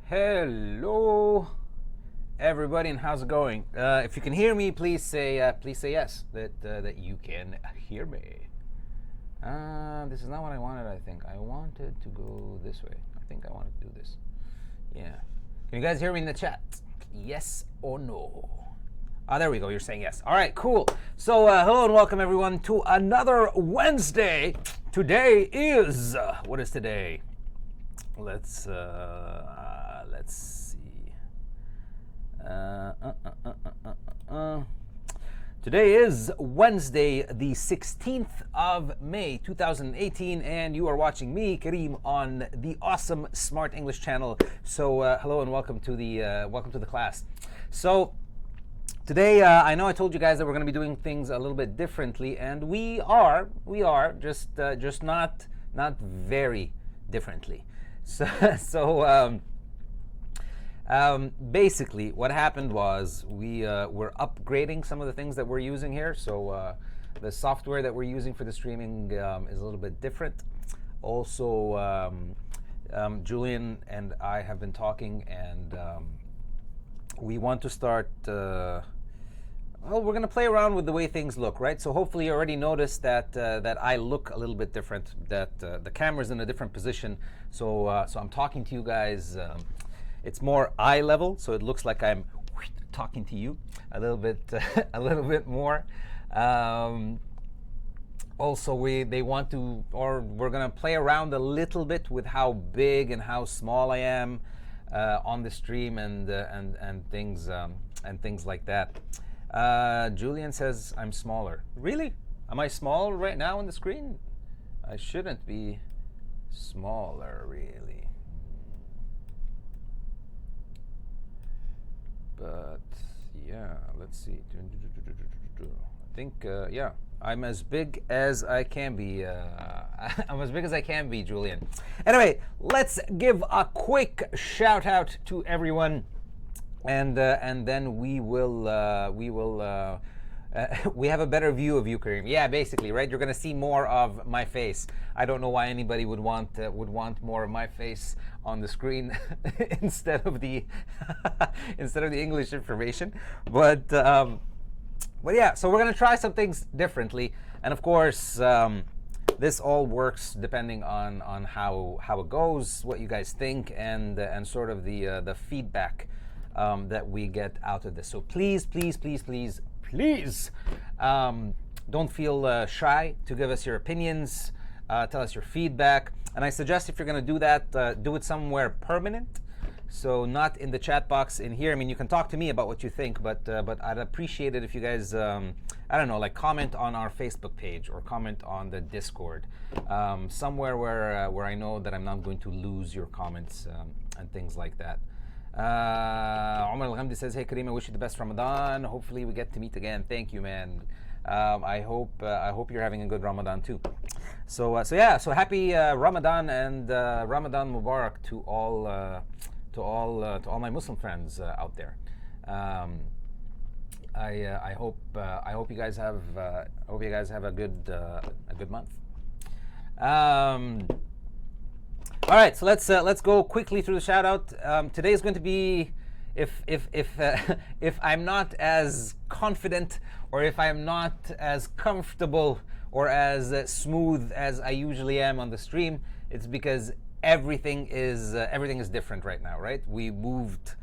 Hello, everybody, and how's it going? If you can hear me, please say yes that you can hear me. This is not what I wanted. I think I wanted to go this way. I think I wanted to do this. Yeah. Can you guys hear me in the chat? Yes or no? Ah, there we go. You're saying yes. All right, cool. So hello and welcome everyone to another Wednesday. Today is what is today? Let's see. Today is Wednesday, the 16th of May, 2018, and you are watching me, Karim, on the awesome Smrt English channel. So hello and welcome to the class. So today, I know I told you guys that we're going to be doing things a little bit differently, and we are just not very differently. So basically, what happened was we were upgrading some of the things that we're using here. So the software that we're using for the streaming is a little bit different. Also, Julian and I have been talking, and we want to start. Well, we're going to play around with the way things look, right? So hopefully you already noticed that I look a little bit different, that the camera's in a different position. So I'm talking to you guys. It's more eye level, so it looks like I'm talking to you a little bit, a little bit more. Also, we're going to play around a little bit with how big and how small I am on the stream and things like that. Julian says I'm smaller. Really? Am I small right now on the screen? I shouldn't be smaller, really. But yeah, let's see. I think yeah, I'm as big as I can be. I'm as big as I can be, Julian. Anyway, let's give a quick shout out to everyone. And then we have a better view of you, Karim. Yeah, basically, right? You're gonna see more of my face. I don't know why anybody would want more of my face on the screen instead of the English information. But yeah, so we're gonna try some things differently, and of course, this all works depending on how it goes, what you guys think, and sort of the feedback that we get out of this. So please, don't feel shy to give us your opinions, tell us your feedback. And I suggest if you're going to do that, do it somewhere permanent. So not in the chat box in here. I mean, you can talk to me about what you think, but I'd appreciate it if you guys, I don't know, like comment on our Facebook page or comment on the Discord, somewhere where I know that I'm not going to lose your comments and things like that. Omar Al-Ghamdi says, hey Karim, I wish you the best Ramadan. Hopefully we get to meet again. Thank you, man. I hope you're having a good Ramadan too. So yeah, so happy Ramadan and Ramadan Mubarak to all my Muslim friends out there. I hope you guys have a good month. All right, so let's go quickly through the shout out. Today is going to be, if I'm not as confident or if I'm not as comfortable or as smooth as I usually am on the stream, it's because everything is different right now, right? We moved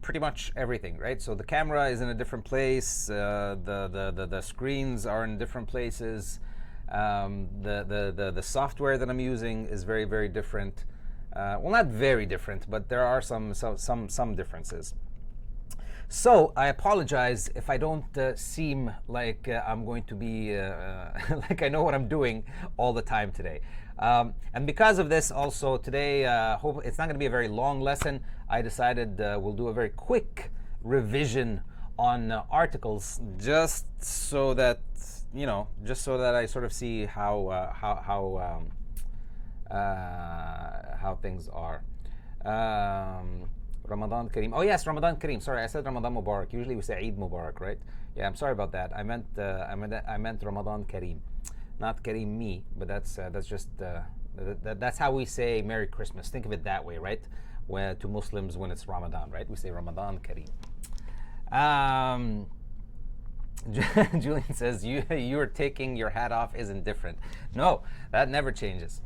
pretty much everything, right? So the camera is in a different place, the screens are in different places. The software that I'm using is very, very different. Well, not very different, but there are some differences. So I apologize if I don't seem like I'm going to be like I know what I'm doing all the time today. And because of this, also today, hope it's not going to be a very long lesson. I decided we'll do a very quick revision on articles, just so that I sort of see how things are. Ramadan Karim. Oh yes, Ramadan Karim. Sorry, I said Ramadan Mubarak. Usually we say Eid Mubarak, right? Yeah, I'm sorry about that. I meant Ramadan Karim, not Karim me. But that's just that's how we say Merry Christmas. Think of it that way, right? To Muslims when it's Ramadan, right? We say Ramadan Karim. Julian says you're taking your hat off isn't different. No, that never changes.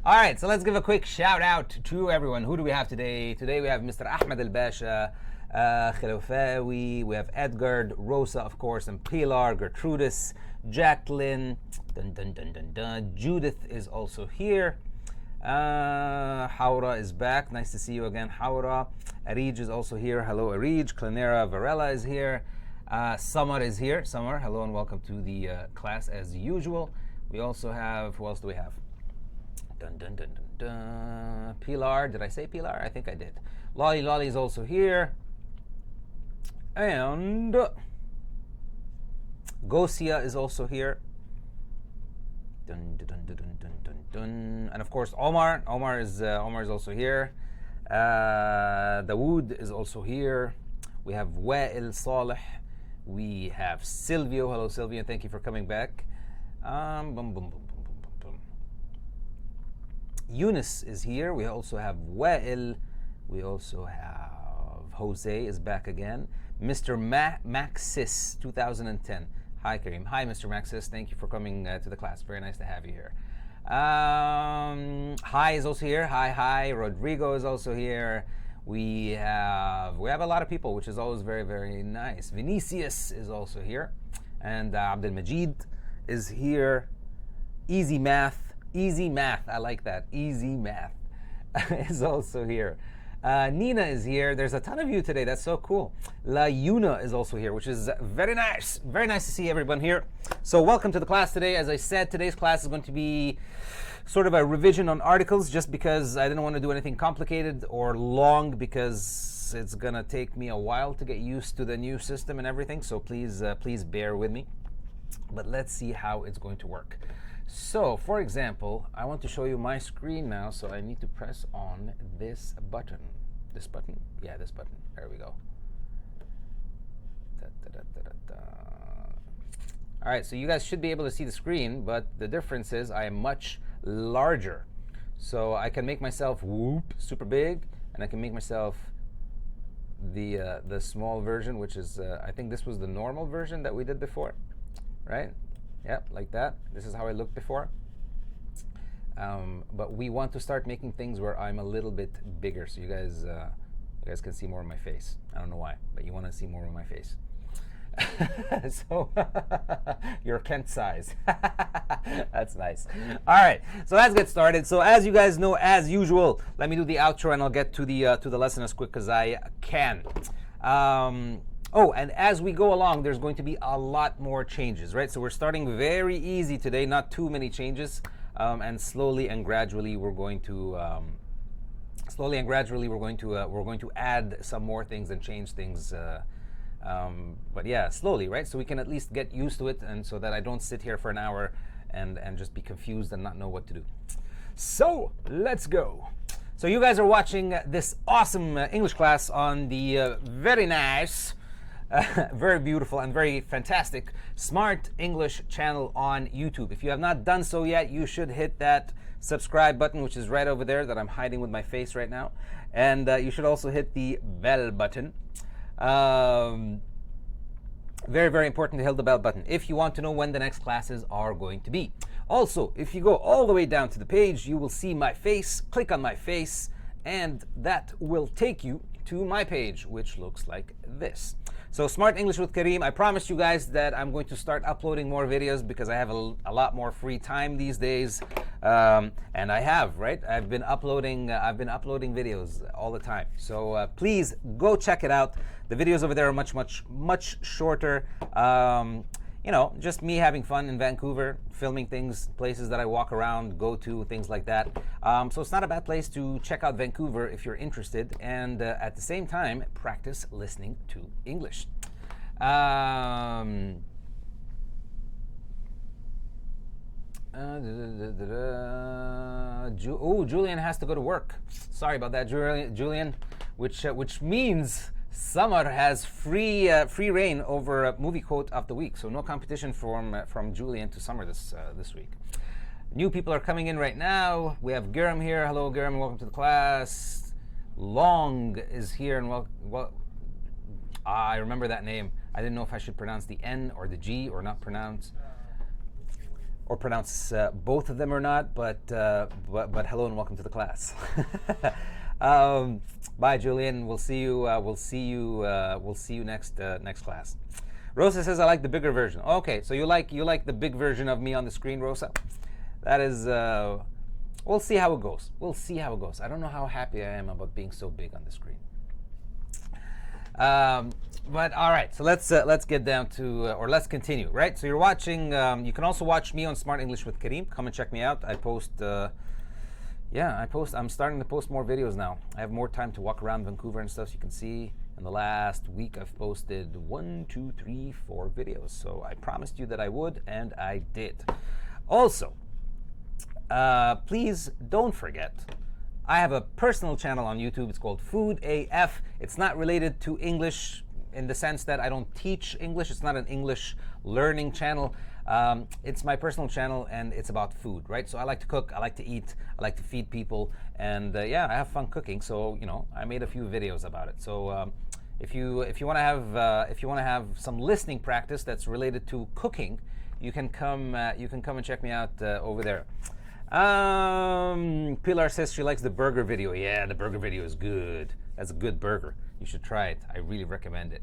All right, so let's give a quick shout out to everyone. Who do we have today? Today we have Mr. Ahmed Al Basha, Khilafawi, we have Edgard, Rosa, of course, and Pilar, Gertrudis, Jacqueline, Judith is also here. Haura is back. Nice to see you again, Haura. Arij is also here. Hello, Arij. Clanera Varela is here. Samar is here. Samar, hello and welcome to the class as usual. We also have, who else do we have? Pilar, did I say Pilar? I think I did. Lolly is also here. And Gosia is also here. And of course Omar. Omar is also here. Dawood is also here. We have Wa'il Saleh. We have Silvio. Hello, Silvio. Thank you for coming back. Eunice is here. We also have Wa'il. We also have Jose is back again. Mr. Maxis 2010. Hi, Karim. Hi, Mr. Maxis. Thank you for coming to the class. Very nice to have you here. Hi is also here. Hi. Rodrigo is also here. We have a lot of people, which is always very, very nice. Vinicius is also here. And Abdul Majid is here. Easy Math, I like that. Easy Math is also here. Nina is here. There's a ton of you today. That's so cool. La Yuna is also here, which is very nice. Very nice to see everyone here. So welcome to the class today. As I said, today's class is going to be sort of a revision on articles, just because I didn't want to do anything complicated or long, because it's going to take me a while to get used to the new system and everything. So please bear with me. But let's see how it's going to work. So, for example, I want to show you my screen now, so I need to press on this button. This button? Yeah, this button. There we go. All right, so you guys should be able to see the screen, but the difference is I am much larger. So I can make myself super big, and I can make myself the small version, which is, I think this was the normal version that we did before, right? Yep, like that. This is how I looked before. But we want to start making things where I'm a little bit bigger, so you guys can see more of my face. I don't know why, but you want to see more of my face. So you're Kent size. That's nice. All right, so let's get started. So as you guys know, as usual, let me do the outro and I'll get to the lesson as quick as I can. Oh, and as we go along, there's going to be a lot more changes, right? So we're starting very easy today, not too many changes, and slowly and gradually we're going to add some more things and change things But yeah, slowly, right? So we can at least get used to it, and so that I don't sit here for an hour and just be confused and not know what to do. So let's go. So you guys are watching this awesome English class on the very nice, very beautiful and very fantastic Smrt English channel on YouTube. If you have not done so yet, you should hit that subscribe button, which is right over there that I'm hiding with my face right now. And you should also hit the bell button. Very, very important to hit the bell button if you want to know when the next classes are going to be. Also, if you go all the way down to the page, you will see my face. Click on my face, and that will take you to my page, which looks like this. So Smrt English with Karim. I promised you guys that I'm going to start uploading more videos because I have a lot more free time these days, and I have, right? I've been uploading videos all the time. So please go check it out. The videos over there are much shorter. You know, just me having fun in Vancouver, filming things, places that I walk around, go to, things like that. So it's not a bad place to check out Vancouver if you're interested, and at the same time, practice listening to English. Julian has to go to work. Sorry about that, Julian, which means Summer has free reign over movie quote of the week, so no competition from Julian to Summer this week. New people are coming in right now. We have Karim here. Hello, Karim. Welcome to the class. Long is here, and I remember that name. I didn't know if I should pronounce the N or the G or not pronounce, or pronounce both of them or not. But hello and welcome to the class. Bye, Julian. We'll see you. We'll see you next class. Rosa says I like the bigger version. Okay, so you like the big version of me on the screen, Rosa. That is. We'll see how it goes. We'll see how it goes. I don't know how happy I am about being so big on the screen. But all right, so let's get down to or let's continue. Right. So you're watching. You can also watch me on Smrt English with Karim. Come and check me out. I post. I'm starting to post more videos now. I have more time to walk around Vancouver and stuff. So you can see in the last week I've posted 1, 2, 3, 4 videos. So I promised you that I would, and I did. Also, please don't forget, I have a personal channel on YouTube. It's called Food AF. It's not related to English in the sense that I don't teach English. It's not an English learning channel. It's my personal channel, and it's about food, right? So I like to cook, I like to eat, I like to feed people, and yeah, I have fun cooking. So you know, I made a few videos about it. So if you want to have some listening practice that's related to cooking, you can come and check me out over there. Pilar says she likes the burger video. Yeah, the burger video is good. That's a good burger. You should try it. I really recommend it.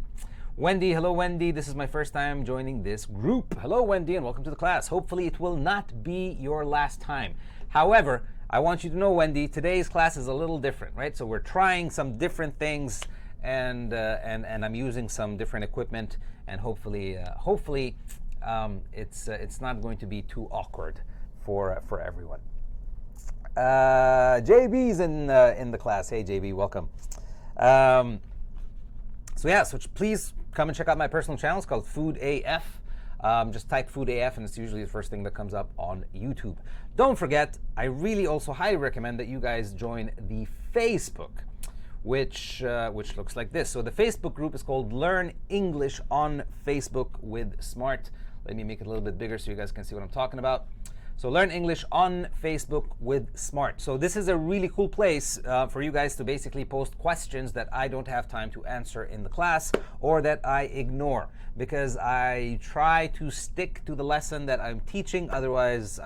Wendy, hello Wendy. This is my first time joining this group. Hello Wendy, and welcome to the class. Hopefully it will not be your last time. However, I want you to know, Wendy, today's class is a little different, right? So we're trying some different things, and I'm using some different equipment, and hopefully it's not going to be too awkward for everyone. JB's in the class. Hey JB, welcome. So please come and check out my personal channel. It's called Food AF. Just type Food AF, and it's usually the first thing that comes up on YouTube. Don't forget, I really also highly recommend that you guys join the Facebook, which looks like this. So the Facebook group is called Learn English on Facebook with Smrt. Let me make it a little bit bigger so you guys can see what I'm talking about. So Learn English on Facebook with Smrt. So this is a really cool place for you guys to basically post questions that I don't have time to answer in the class, or that I ignore, because I try to stick to the lesson that I'm teaching. Otherwise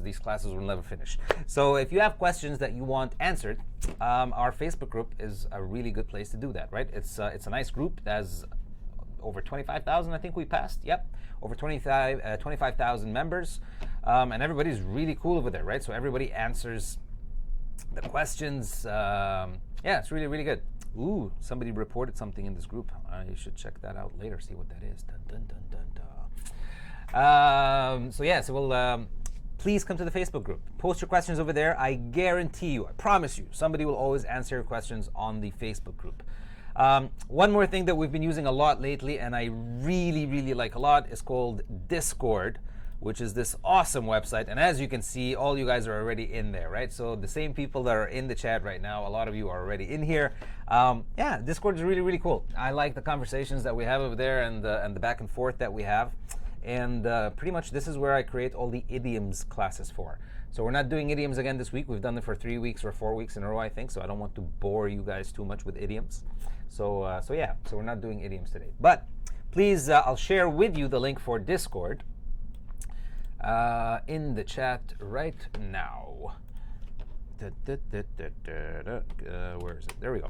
these classes will never finish. So if you have questions that you want answered, our Facebook group is a really good place to do that, right? It's a nice group. It has over 25,000, I think we passed. Yep, over 25,000 members, and everybody's really cool over there, right? So everybody answers the questions. Yeah, it's really, really good. Ooh, somebody reported something in this group. I should check that out later, see what that is. Dun, dun, dun, dun, dun. So yeah, so we'll please come to the Facebook group. Post your questions over there. I guarantee you, I promise you, somebody will always answer your questions on the Facebook group. One more thing that we've been using a lot lately, and I really like a lot, is called Discord, which is this awesome website. And as you can see, all you guys are already in there, right? So the same people that are in the chat right now, a lot of you are already in here. Yeah, Discord is really cool. I like the conversations that we have over there and the back and forth that we have. And pretty much this is where I create all the idioms classes for. So we're not doing idioms again this week. We've done it for 3 weeks or 4 weeks in a row, I think. So I don't want to bore you guys too much with idioms. So yeah, so we're not doing idioms today. But please, I'll share with you the link for Discord in the chat right now. Where is it? There we go.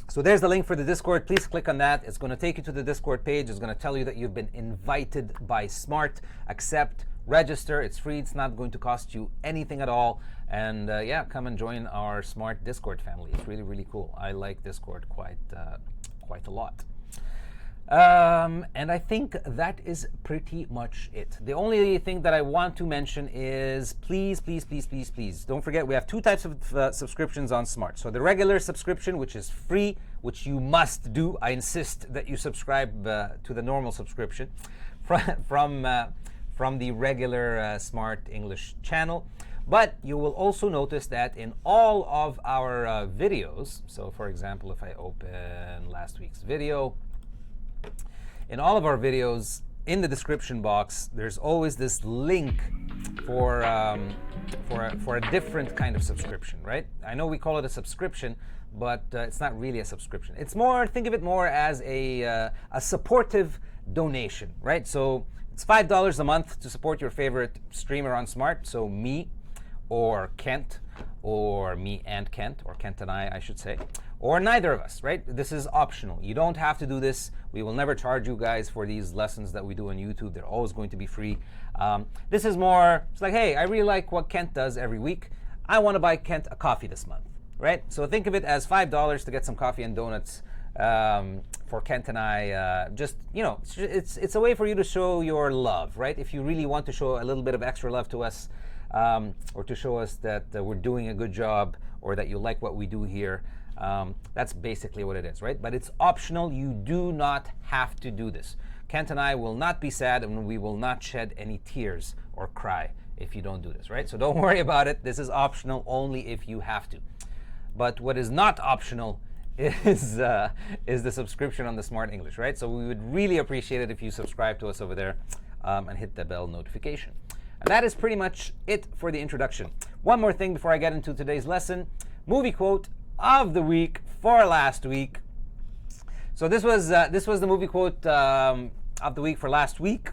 So there's the link for the Discord. Please click on that. It's going to take you to the Discord page. It's going to tell you that you've been invited by Smrt. Accept, register. It's free. It's not going to cost you anything at all. And yeah, come and join our Smrt Discord family. It's really cool. I like Discord quite a lot. And I think that is pretty much it. The only thing that I want to mention is please, don't forget we have 2 types of subscriptions on Smrt. So the regular subscription, which is free, which you must do. I insist that you subscribe to the normal subscription from the regular Smrt English channel. But you will also notice that in all of our videos, so for example, if I open last week's video, in all of our videos, in the description box, there's always this link for a different kind of subscription, right? I know we call it a subscription, but it's not really a subscription. It's more, think of it more as a supportive donation, right? So it's $5 a month to support your favorite streamer on Smrt. So me, or Kent, or me and Kent, or Kent and I should say, or neither of us, right? This is optional. You don't have to do this. We will never charge you guys for these lessons that we do on YouTube. They're always going to be free. This is more, it's like, hey, I really like what Kent does every week. I want to buy Kent a coffee this month, right? So think of it as $5 to get some coffee and donuts for Kent and I. Just, you know, it's a way for you to show your love, right? If you really want to show a little bit of extra love to us, or to show us that we're doing a good job, or that you like what we do here. That's basically what it is, right? But it's optional. You do not have to do this. Kent and I will not be sad, and we will not shed any tears or cry if you don't do this, right? So don't worry about it. This is optional only if you have to. But what is not optional is the subscription on the Smrt English, right? So we would really appreciate it if you subscribe to us over there and hit the bell notification. And that is pretty much it for the introduction. One more thing before I get into today's lesson. Movie quote of the week for last week. So this was the movie quote of the week for last week.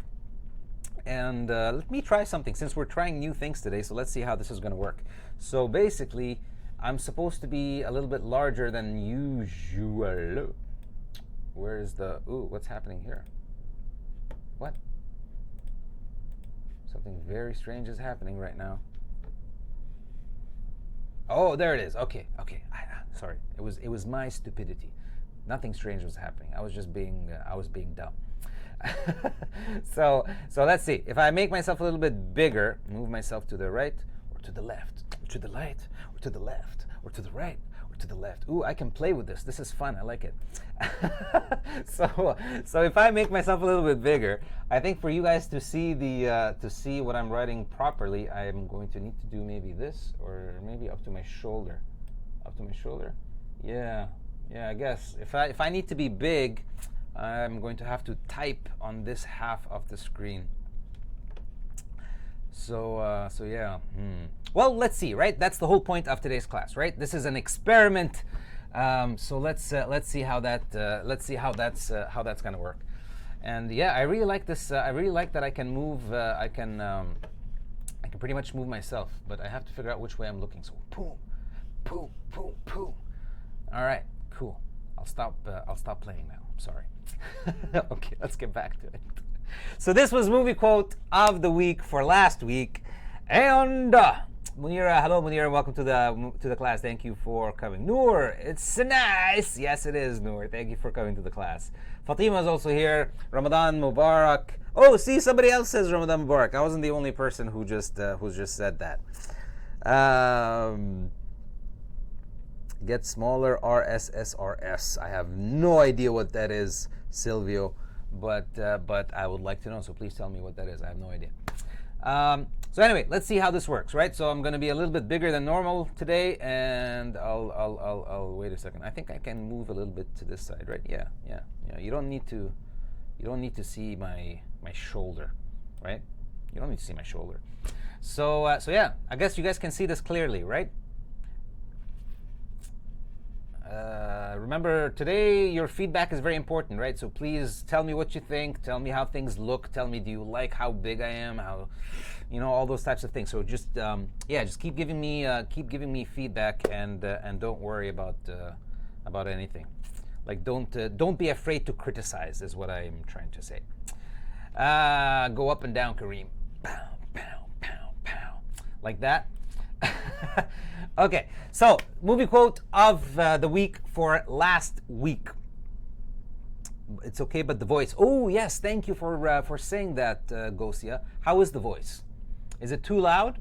And let me try something since we're trying new things today. So let's see how this is going to work. So basically, I'm supposed to be a little bit larger than usual. Where's the... Ooh, what's happening here? What? Something very strange is happening right now. Oh, there it is. Okay. Sorry, it was my stupidity. Nothing strange was happening. I was just being dumb. So let's see. If I make myself a little bit bigger, move myself to the right or to the left, or to the right or to the left, or to the right or to the left. Ooh, I can play with this. This is fun. I like it. So if I make myself a little bit bigger, I think for you guys to see to see what I'm writing properly, I am going to need to do maybe this, or maybe up to my shoulder. Up to my shoulder. Yeah. I guess if I need to be big, I'm going to have to type on this half of the screen. So yeah. Well, let's see, right? That's the whole point of today's class, right? This is an experiment. So let's see how that's gonna work. And yeah, I really like this. I really like that I can move. I can pretty much move myself, but I have to figure out which way I'm looking. So boom, boom, boom, boom. All right, cool. I'll stop playing now. I'm sorry. Okay, let's get back to it. So this was movie quote of the week for last week, and Munira, hello Munira, welcome to the class. Thank you for coming. Noor, it's nice. Yes, it is, Noor. Thank you for coming to the class. Fatima is also here. Ramadan Mubarak. Oh, see, somebody else says Ramadan Mubarak. I wasn't the only person who just said that. Get smaller, RSSRS. I have no idea what that is, Silvio, but I would like to know, so please tell me what that is. I have no idea. So anyway, let's see how this works, right? So I'm going to be a little bit bigger than normal today, and I'll wait a second. I think I can move a little bit to this side, right? Yeah. You don't need to see my shoulder, right? You don't need to see my shoulder. So yeah, I guess you guys can see this clearly, right? Remember, today your feedback is very important, right? So please tell me what you think. Tell me how things look. Tell me, do you like how big I am? How, all those types of things. So just just keep giving me feedback, and don't worry about anything. Like don't be afraid to criticize, is what I'm trying to say. Go up and down, Karim. Pow, pow, pow, pow. Like that. Okay, so movie quote of the week for last week. It's okay, but the voice. Oh yes, thank you for saying that, Gosia. How is the voice? Is it too loud?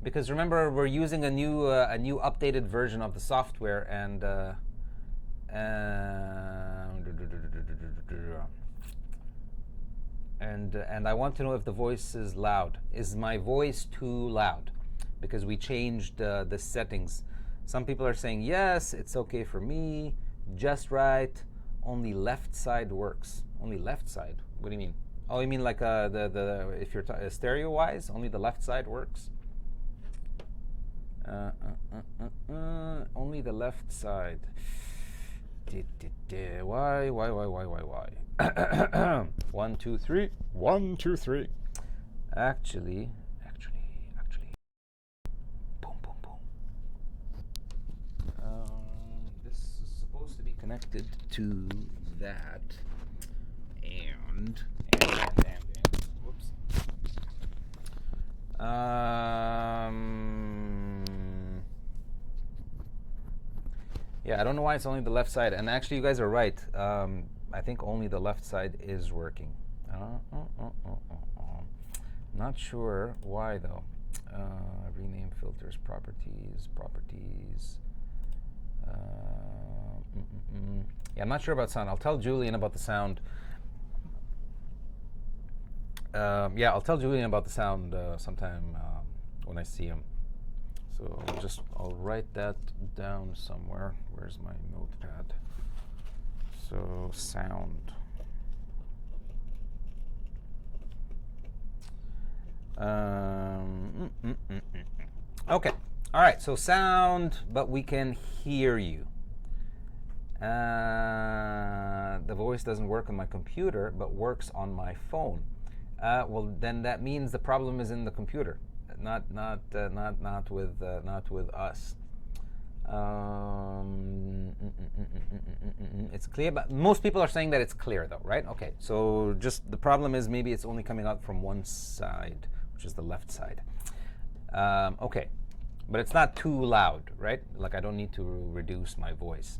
Because remember, we're using a new updated version of the software, and I want to know if the voice is loud. Is my voice too loud? Because we changed the settings. Some people are saying, yes, it's okay for me, just right, only left side works. Only left side? What do you mean? Oh, you mean like if you're stereo-wise, only the left side works? Only the left side. Why? 1, 2, 3. 1, 2, 3. Actually. This is supposed to be connected to that, and whoops. Yeah, I don't know why it's only the left side. And actually, you guys are right. I think only the left side is working. Not sure why though. Rename filters, properties. Yeah, I'm not sure about sound. I'll tell Julian about the sound. I'll tell Julian about the sound sometime when I see him. So I'll write that down somewhere. Where's my notepad? So sound. Okay. All right. So sound, but we can hear you. The voice doesn't work on my computer, but works on my phone. Well, then that means the problem is in the computer, not with us. It's clear, but most people are saying that it's clear, though, right? Okay. So just the problem is maybe it's only coming out from one side, which is the left side. Okay, but it's not too loud, right? Like I don't need to reduce my voice.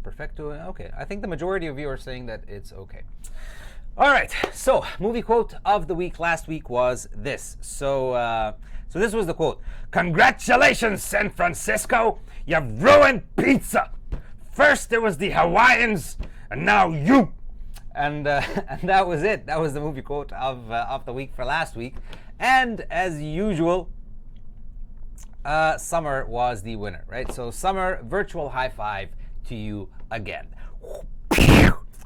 Perfecto. Okay, I think the majority of you are saying that it's okay. All right, so movie quote of the week last week was this. So this was the quote. Congratulations, San Francisco. You've ruined pizza. First it was the Hawaiians, and now you. And that was it. That was the movie quote of the week for last week. And as usual, Summer was the winner, right? So Summer, virtual high five to you again.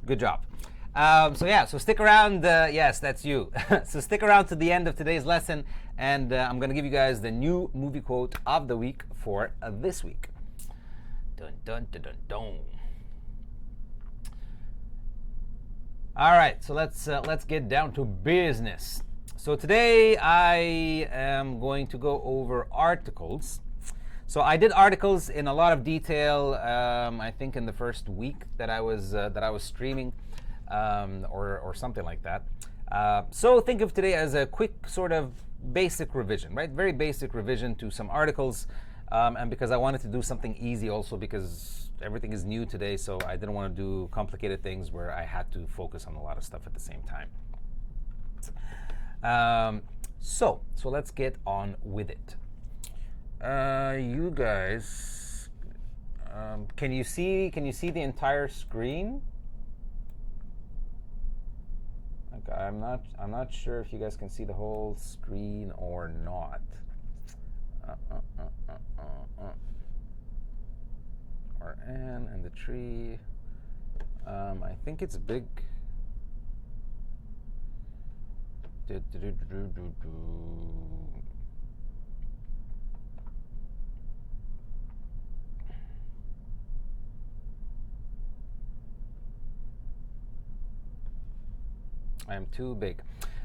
Good job. So stick around. Yes, that's you. So stick around to the end of today's lesson, and I'm going to give you guys the new movie quote of the week for this week. Dun, dun, dun, dun, dun. All right, so let's get down to business. So today I am going to go over articles. So I did articles in a lot of detail. I think in the first week that I was streaming, or something like that. So think of today as a quick sort of basic revision, right? Very basic revision to some articles, and because I wanted to do something easy also because everything is new today, so I didn't want to do complicated things where I had to focus on a lot of stuff at the same time. So let's get on with it. You guys, can you see the entire screen? Okay, I'm not sure if you guys can see the whole screen or not. Or N and the tree. I think it's big. I am too big.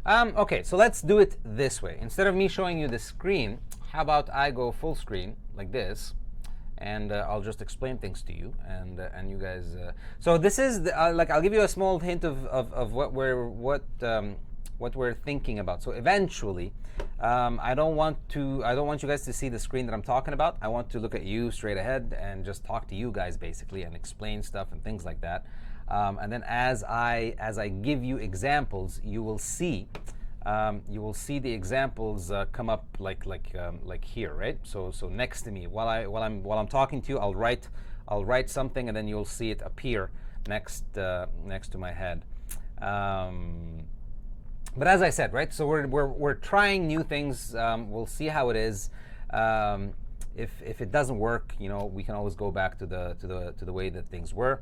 Okay, so let's do it this way. Instead of me showing you the screen, how about I go full screen like this, and I'll just explain things to you, and you guys. So this is like, I'll give you a small hint of what we're thinking about. So eventually, I don't want you guys to see the screen that I'm talking about. I want to look at you straight ahead and just talk to you guys basically and explain stuff and things like that. And then as I give you examples, you will see the examples come up like here, right? So next to me, while I'm talking to you, I'll write something, and then you'll see it appear next to my head. But as I said, right? So we're trying new things. We'll see how it is. If it doesn't work, you know, we can always go back to the way that things were.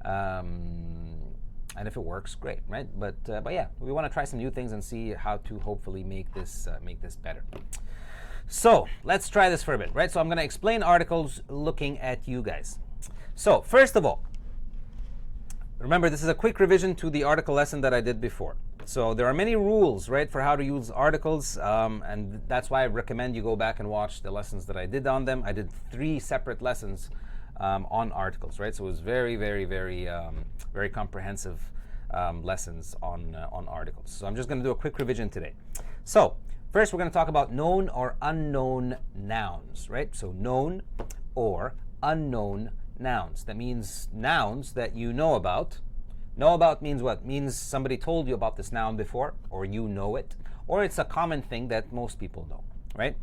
And if it works, great, right? But yeah, we want to try some new things and see how to hopefully make this better. So let's try this for a bit, right? So I'm going to explain articles looking at you guys. So first of all, remember, this is a quick revision to the article lesson that I did before. So there are many rules, right, for how to use articles, and that's why I recommend you go back and watch the lessons that I did on them. I did 3 separate lessons on articles, right? So it was very, very, very, very comprehensive lessons on articles. So I'm just going to do a quick revision today. So first, we're going to talk about known or unknown nouns, right? So known or unknown nouns. That means nouns that you know about. Know about means what? Means somebody told you about this noun before, or you know it, or it's a common thing that most people know, right?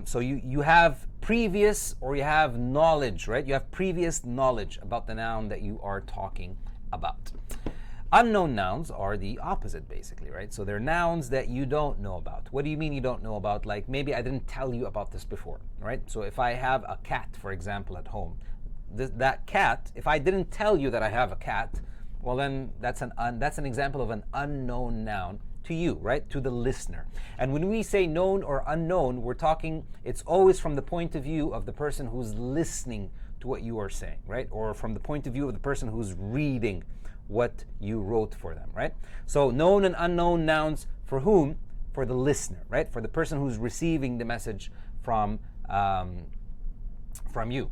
So you have previous, or you have knowledge, right? You have previous knowledge about the noun that you are talking about. Unknown nouns are the opposite, basically, right? So they're nouns that you don't know about. What do you mean you don't know about? Like, maybe I didn't tell you about this before, right? So if I have a cat, for example, at home, that cat, if I didn't tell you that I have a cat, well, then that's an example of an unknown noun to you, right? To the listener. And when we say known or unknown, we're talking, it's always from the point of view of the person who's listening to what you are saying, right? Or from the point of view of the person who's reading what you wrote for them, right? So known and unknown nouns for whom? For the listener, right? For the person who's receiving the message from you.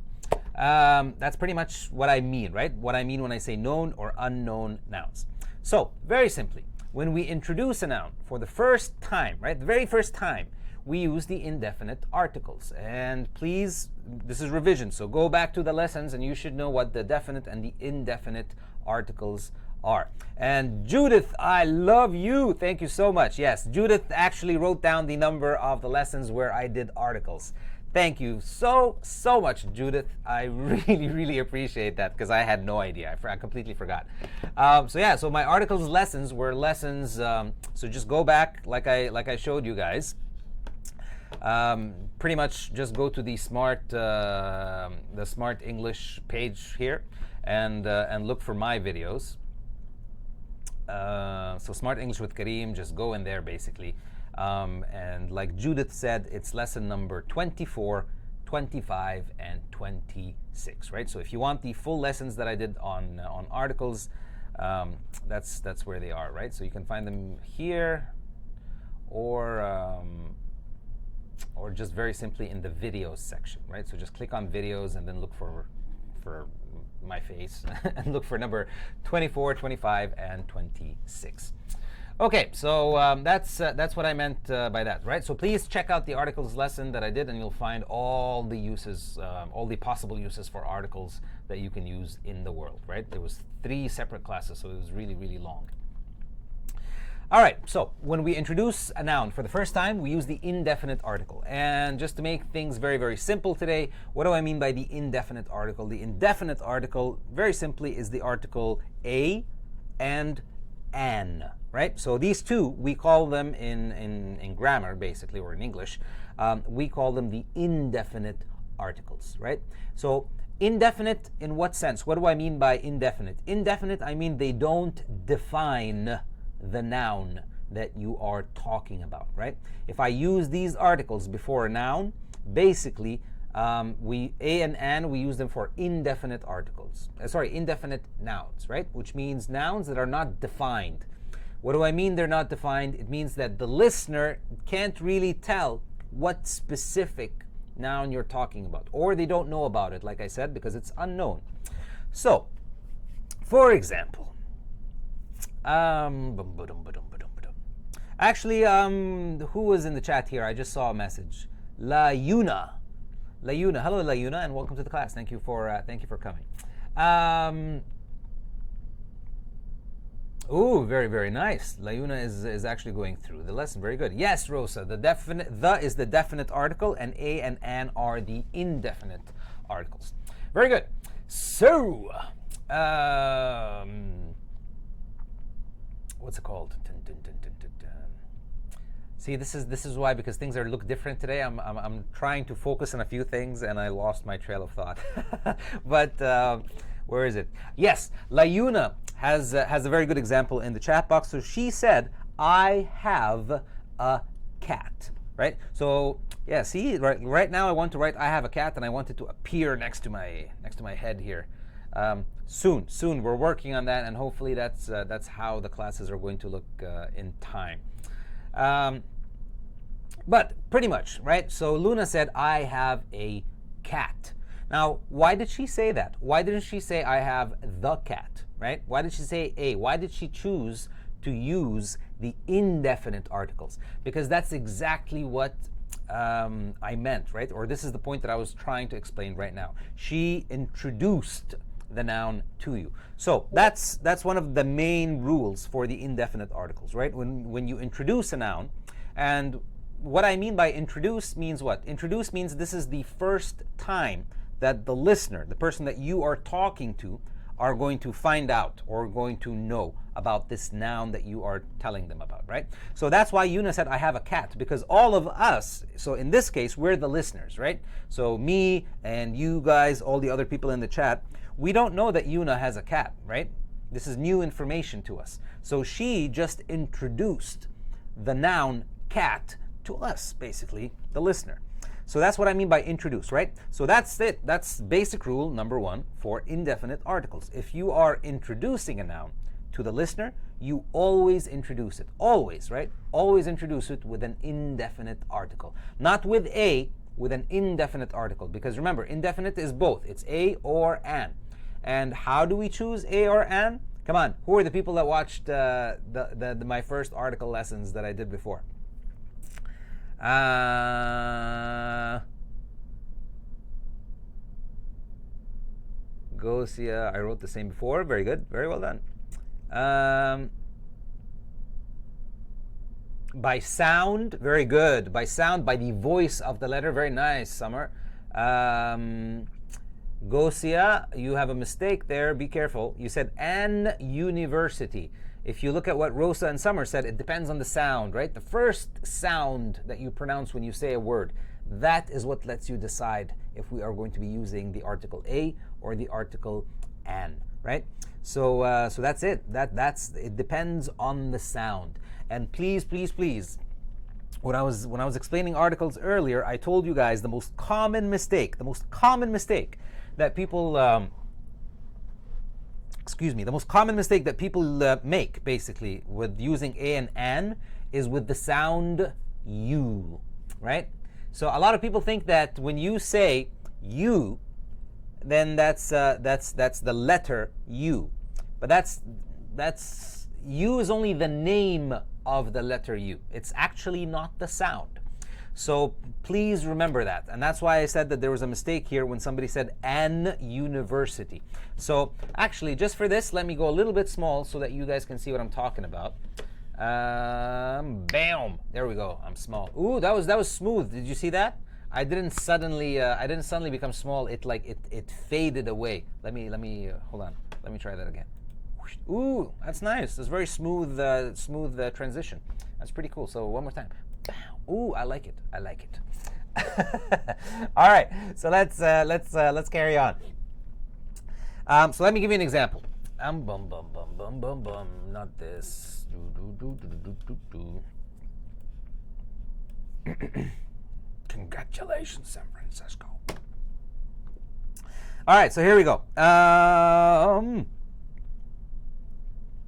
That's pretty much what I mean, right? What I mean when I say known or unknown nouns. So, very simply, when we introduce a noun for the first time, right? The very first time, we use the indefinite articles. And please, this is revision, so go back to the lessons and you should know what the definite and the indefinite articles are. And Judith, I love you. Thank you so much. Yes, Judith actually wrote down the number of the lessons where I did articles. Thank you so much, Judith. I really, really appreciate that because I had no idea. I completely forgot. So my articles lessons were lessons. So just go back like I showed you guys. Pretty much just go to the Smrt English page here and look for my videos. So Smrt English with Karim, just go in there basically. And like Judith said, it's lesson number 24, 25, and 26, right? So if you want the full lessons that I did on articles, that's where they are, right? So you can find them here, or just very simply in the videos section, right? So just click on videos and then look for my face and look for number 24, 25, and 26. Okay, so that's what I meant by that, right? So please check out the articles lesson that I did, and you'll find all the uses, all the possible uses for articles that you can use in the world, right? There was 3 separate classes, so it was really, really long. All right, so when we introduce a noun for the first time, we use the indefinite article. And just to make things very, very simple today, what do I mean by the indefinite article? The indefinite article, very simply, is the article a and an, right? So these two, we call them in grammar, basically, or in English, we call them the indefinite articles, right? So indefinite in what sense? What do I mean by indefinite? Indefinite, I mean they don't define the noun that you are talking about, right? If I use these articles before a noun, basically a and an, we use them for indefinite articles. Indefinite nouns, right? Which means nouns that are not defined. What do I mean they're not defined? It means that the listener can't really tell what specific noun you're talking about, or they don't know about it, like I said, because it's unknown. So, for example, actually, who was in the chat here? I just saw a message. Layuna. Hello, Layuna, and welcome to the class. Thank you for coming. Ooh, very, very nice. Layuna is actually going through the lesson. Very good. Yes, Rosa. The is the definite article, and a and an are the indefinite articles. Very good. So, what's it called? See, this is why, because things look different today. I'm trying to focus on a few things, and I lost my trail of thought. But where is it? Yes, Layuna has a very good example in the chat box. So she said, "I have a cat." Right. So yeah, see, right now I want to write "I have a cat," and I want it to appear next to my head here. Soon we're working on that, and hopefully that's how the classes are going to look in time. But pretty much, right? So Luna said, "I have a cat." Now, why did she say that? Why didn't she say, "I have the cat," right? Why did she say a? Why did she choose to use the indefinite articles? Because that's exactly what I meant, right? Or this is the point that I was trying to explain right now. She introduced the noun to you. So that's one of the main rules for the indefinite articles, right? When you introduce a noun, and what I mean by introduce means what? Introduce means this is the first time that the listener, the person that you are talking to, are going to find out or going to know about this noun that you are telling them about, right? So that's why Yuna said, "I have a cat," because all of us, so in this case, we're the listeners, right? So me and you guys, all the other people in the chat, we don't know that Yuna has a cat, right? This is new information to us. So she just introduced the noun cat to us, basically, the listener. So that's what I mean by introduce, right? So that's it. That's basic rule number one for indefinite articles. If you are introducing a noun to the listener, you always introduce it. Always, right? Always introduce it with an indefinite article. Not with a, with an indefinite article. Because remember, indefinite is both. It's a or an. And how do we choose a or an? Come on, who are the people that watched my first article lessons that I did before? Gosia, I wrote the same before. Very good. Very well done. By sound, very good. By sound, by the voice of the letter. Very nice, Summer. Gosia, you have a mistake there. Be careful. You said an university. If you look at what Rosa and Summer said, it depends on the sound, right? The first sound that you pronounce when you say a word, that is what lets you decide if we are going to be using the article a or the article an, right? So that's it. It depends on the sound. And please, when I was explaining articles earlier, I told you guys the most common mistake that people the most common mistake that people make, basically, with using a and an is with the sound u, right? So a lot of people think that when you say you, then that's the letter u, but that's u is only the name of the letter u. It's actually not the sound. So please remember that. And that's why I said that there was a mistake here when somebody said an university. So actually, just for this, let me go a little bit small so that you guys can see what I'm talking about. Bam. There we go. I'm small. Ooh, that was smooth. Did you see that? I didn't suddenly become small. It faded away. Let me hold on. Let me try that again. Ooh, that's nice. That's very smooth transition. That's pretty cool. So one more time. Ooh, I like it. I like it. All right. So let's carry on. So let me give you an example. Bum bum bum bum bum bum. Not this. Congratulations, San Francisco. All right, so here we go.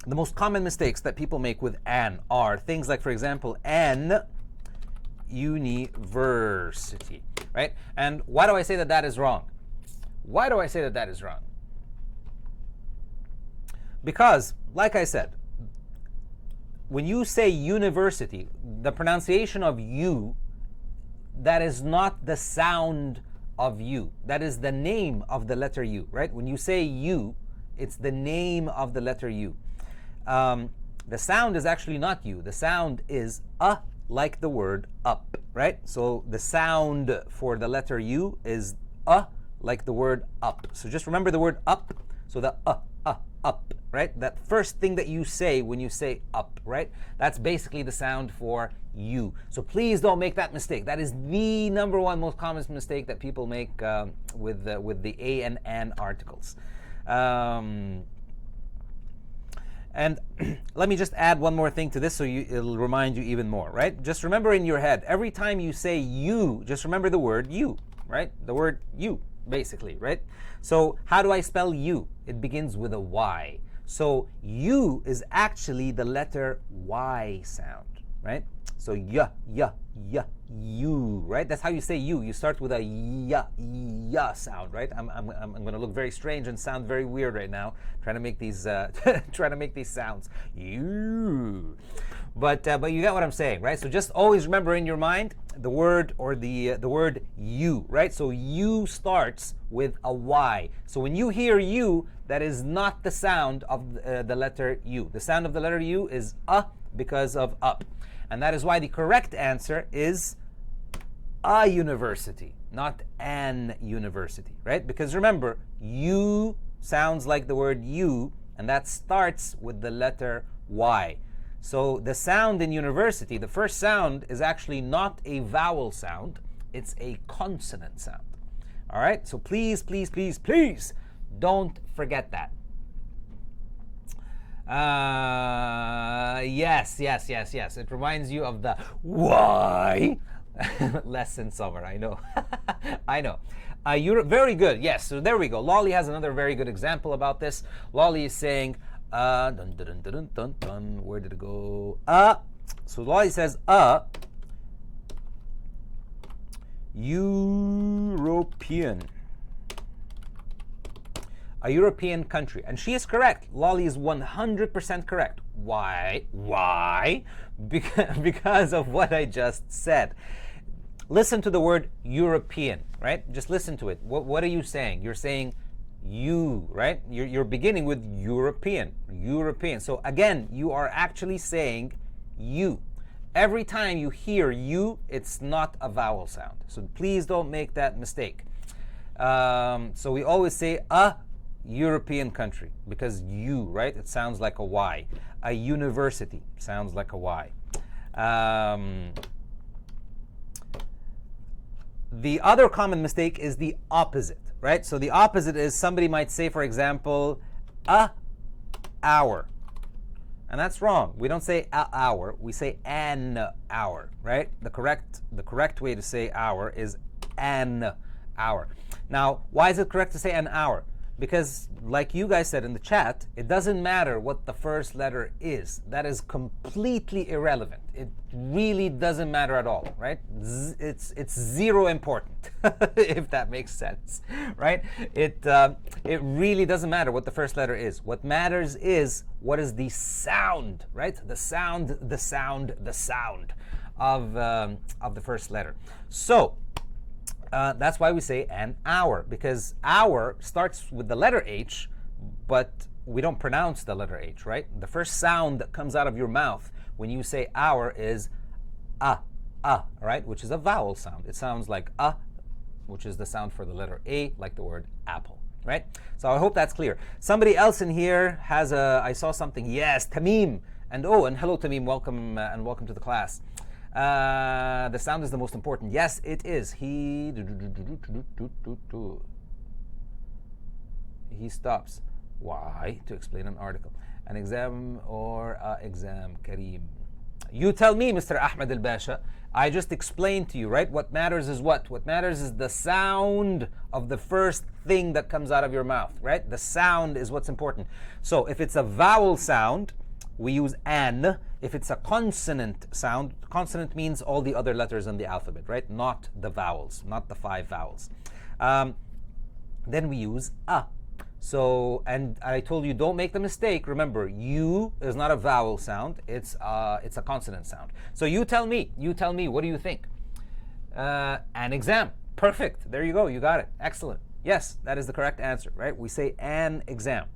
The most common mistakes that people make with an are things like, for example, an university, right? And why do I say that that is wrong? Why do I say that that is wrong? Because, like I said, when you say university, the pronunciation of you, that is not the sound of you. That is the name of the letter U, right? When you say you, it's the name of the letter U. The sound is actually not you. The sound is like the word up, right? So the sound for the letter U is like the word up. So just remember the word up. So the up, right? That first thing that you say when you say up, right? That's basically the sound for you. So please don't make that mistake. That is the number one most common mistake that people make with the a and an articles. And let me just add one more thing to this so it'll remind you even more, right? Just remember in your head, every time you say you, just remember the word you, right? The word you, basically, right? So how do I spell you? It begins with a Y. So you is actually the letter Y sound, right? So you, right? That's how you say you. You start with a ya sound, right? I'm going to look very strange and sound very weird right now, trying to make these sounds. You, but you get what I'm saying, right? So just always remember in your mind the word or the word you, right? So you starts with a Y. So when you hear you, that is not the sound of the letter U. The sound of the letter U is because of up. And that is why the correct answer is a university, not an university, right? Because remember, you sounds like the word you, and that starts with the letter Y. So the sound in university, the first sound is actually not a vowel sound, it's a consonant sound. All right? So please, please, please, please don't forget that. Yes. It reminds you of the why lessons over. I know. I know. You're very good. Yes. So there we go. Lolly has another very good example about this. Lolly is saying, dun, dun, dun, dun, dun, where did it go? So Lolly says, European. A European country. And she is correct. Lolly is 100% correct. Why? Why? Because of what I just said. Listen to the word European, right? Just listen to it. What are you saying? You're saying you, right? You're beginning with European. European. So again, you are actually saying you. Every time you hear you, it's not a vowel sound. So please don't make that mistake. So we always say a European country because you, right? It sounds like a Y. A university sounds like a Y. The other common mistake is the opposite, right? So the opposite is somebody might say, for example, a hour. And that's wrong. We don't say a hour, we say an hour, right? The correct way to say hour is an hour. Now, why is it correct to say an hour? Because, like you guys said in the chat, it doesn't matter what the first letter is. That is completely irrelevant. It really doesn't matter at all, right? It's zero important, if that makes sense, right? It really doesn't matter what the first letter is. What matters is what is the sound, right? The sound of the first letter. So that's why we say an hour, because hour starts with the letter H, but we don't pronounce the letter H, right? The first sound that comes out of your mouth when you say our is right, which is a vowel sound. It sounds like which is the sound for the letter A, like the word apple, right? So I hope that's clear. Somebody else in here has I saw something. Yes, Tamim. And hello Tamim, welcome and welcome to the class. The sound is the most important. Yes, it is. He stops. Why? To explain an article. An exam or exam, Karim. You tell me, Mr. Ahmed al-Basha. I just explained to you, right? What matters is what? What matters is the sound of the first thing that comes out of your mouth, right? The sound is what's important. So if it's a vowel sound, we use an. If it's a consonant sound, consonant means all the other letters in the alphabet, right? Not the vowels, not the 5 vowels. Then we use a. So, and I told you don't make the mistake. Remember, U is not a vowel sound. It's a consonant sound. So you tell me. What do you think? An exam. Perfect. There you go. You got it. Excellent. Yes, that is the correct answer, right? We say an exam.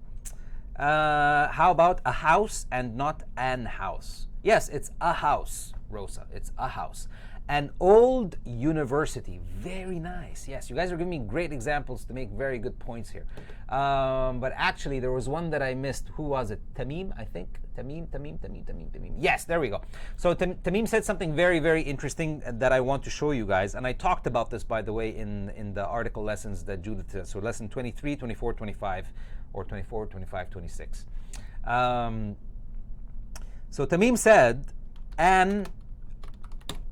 How about a house and not an house? Yes, it's a house, Rosa. It's a house. An old university. Very nice. Yes, you guys are giving me great examples to make very good points here. But actually, there was one that I missed. Who was it? Tamim, I think. Tamim. Yes, there we go. So Tamim said something very, very interesting that I want to show you guys. And I talked about this, by the way, in the article lessons that Judith did. So lesson 23, 24, 25, or 24, 25, 26. So Tamim said, an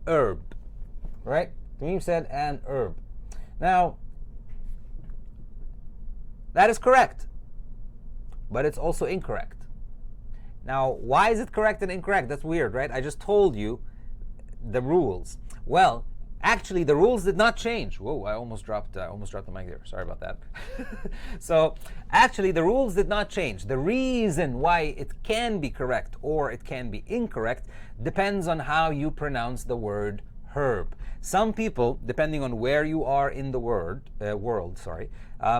herb, right? Tamim said an herb. Now, that is correct, but it's also incorrect. Now, why is it correct and incorrect? That's weird, right? I just told you the rules. Well, actually, the rules did not change. Whoa, I almost dropped the mic there. Sorry about that. So, actually, the rules did not change. The reason why it can be correct or it can be incorrect depends on how you pronounce the word herb. Some people, depending on where you are in the world,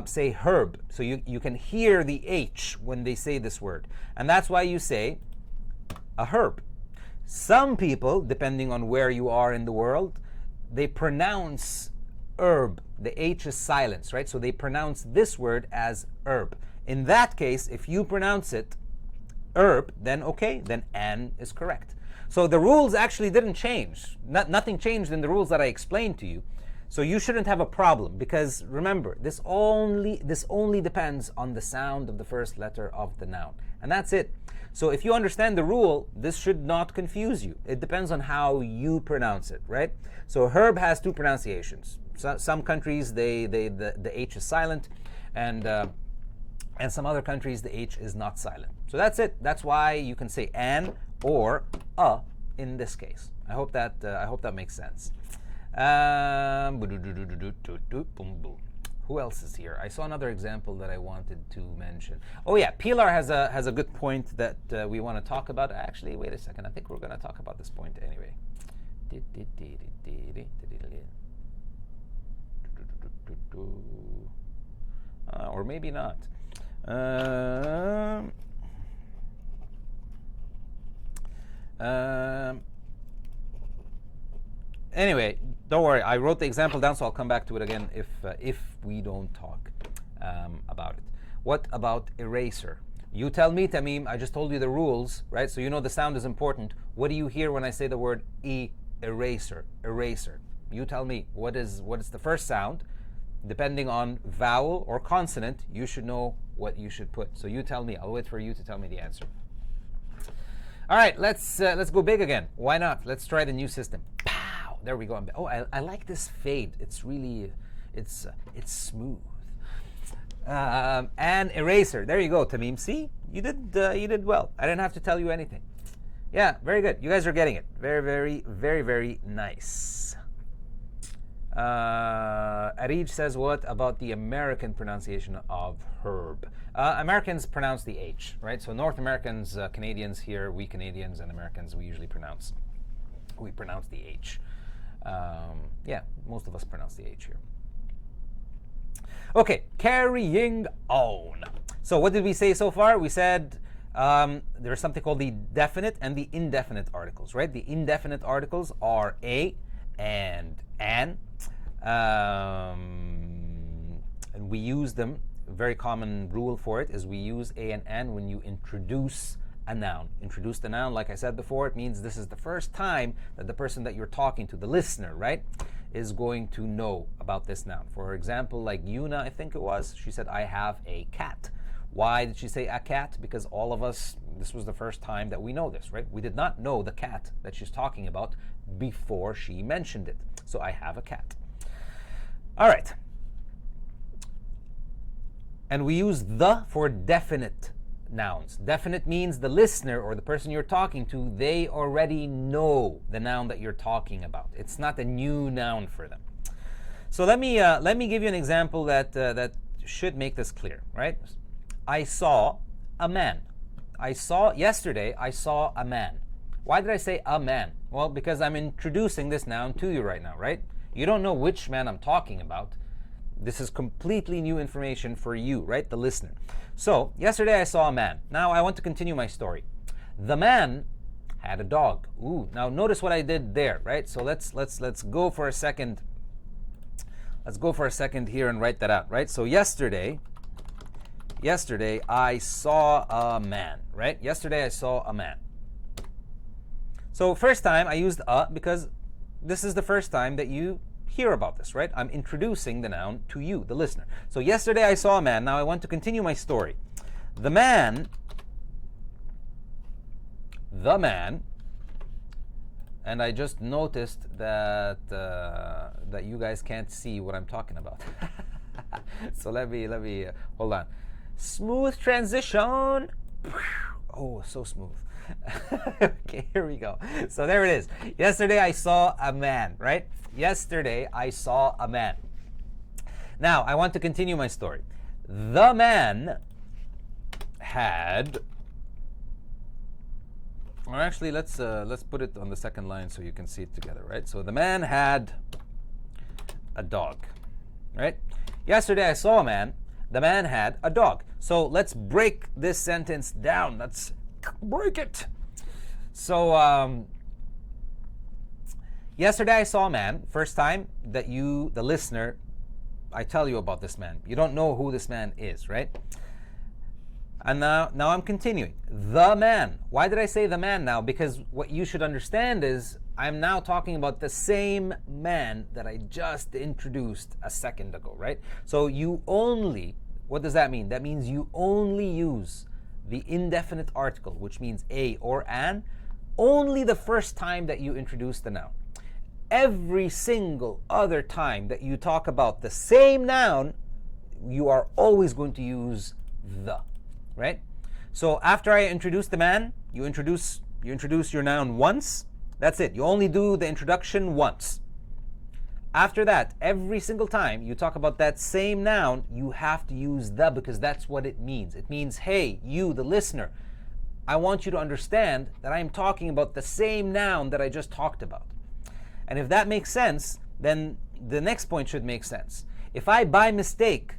say herb. So you can hear the H when they say this word. And that's why you say a herb. Some people, depending on where you are in the world, they pronounce herb. The H is silent, right? So they pronounce this word as herb. In that case, if you pronounce it herb, then okay, then an is correct. So the rules actually didn't change. Nothing changed in the rules that I explained to you. So you shouldn't have a problem, because remember, this only depends on the sound of the first letter of the noun. And that's it. So if you understand the rule, this should not confuse you. It depends on how you pronounce it, right? So herb has 2 pronunciations. Some countries, the H is silent, and some other countries, the H is not silent. So that's it. That's why you can say an or a in this case. I hope that makes sense. Who else is here? I saw another example that I wanted to mention. Oh yeah, Pilar has a good point that we want to talk about. Actually, wait a second. I think we're going to talk about this point anyway. Or maybe not. Anyway, don't worry. I wrote the example down, so I'll come back to it again if we don't talk about it. What about eraser? You tell me, Tamim. I just told you the rules, right? So you know the sound is important. What do you hear when I say the word eraser? Eraser. You tell me. What is the first sound? Depending on vowel or consonant, you should know what you should put. So you tell me. I'll wait for you to tell me the answer. All right, let's go big again. Why not? Let's try the new system. Pow! There we go. Oh, I like this fade. It's really, it's smooth. And eraser. There you go, Tamim. See, you did well. I didn't have to tell you anything. Yeah, very good. You guys are getting it. Very, very, very, very nice. Arij says, what about the American pronunciation of herb? Americans pronounce the H, right? So North Americans, Canadians here, we Canadians and Americans, we pronounce the H. Yeah, most of us pronounce the H here. Okay, carrying on. So what did we say so far? We said There's something called the definite and the indefinite articles, right? The indefinite articles are a and an. And we use them. A very common rule for it is we use a and an when you introduce a noun. Introduce the noun, like I said before, it means this is the first time that the person that you're talking to, the listener, right, is going to know about this noun. For example, like Yuna, I think it was, she said, I have a cat. Why did she say a cat? Because all of us, this was the first time that we know this, right? We did not know the cat that she's talking about before she mentioned it. So I have a cat. All right. And we use the for definite nouns. Definite means the listener or the person you're talking to, they already know the noun that you're talking about. It's not a new noun for them. So let me give you an example that should make this clear, right? I saw a man. Yesterday I saw a man. Why did I say a man? Well, because I'm introducing this noun to you right now, right? You don't know which man I'm talking about. This is completely new information for you, right? The listener. So, yesterday I saw a man. Now I want to continue my story. The man had a dog. Ooh, now notice what I did there, right? So let's go for a second. Let's go for a second here and write that out, right? So yesterday I saw a man, right? Yesterday I saw a man. So first time I used a because this is the first time that you hear about this, right? I'm introducing the noun to you, the listener. So yesterday I saw a man. Now I want to continue my story. The man, and I just noticed that that you guys can't see what I'm talking about. So let me hold on. Smooth transition. Oh, so smooth. Okay, here we go. So there it is. Yesterday I saw a man, right? Yesterday I saw a man. Now I want to continue my story. The man had, or actually let's put it on the second line so you can see it together, right? So the man had a dog, right? Yesterday I saw a man. The man had a dog. So let's break this sentence down. Let's break it. So yesterday I saw a man. First time that you, the listener, I tell you about this man. You don't know who this man is, right? And now I'm continuing. The man. Why did I say the man now? Because what you should understand is I'm now talking about the same man that I just introduced a second ago, right? So you only, what does that mean? That means you only use the indefinite article, which means a or an, only the first time that you introduce the noun. Every single other time that you talk about the same noun, you are always going to use the, right? So after I introduce the man, you introduce your noun once. That's it. You only do the introduction once. After that, every single time you talk about that same noun, you have to use the, because that's what it means. It means, hey, you, the listener, I want you to understand that I am talking about the same noun that I just talked about. And if that makes sense, then the next point should make sense. If I, by mistake,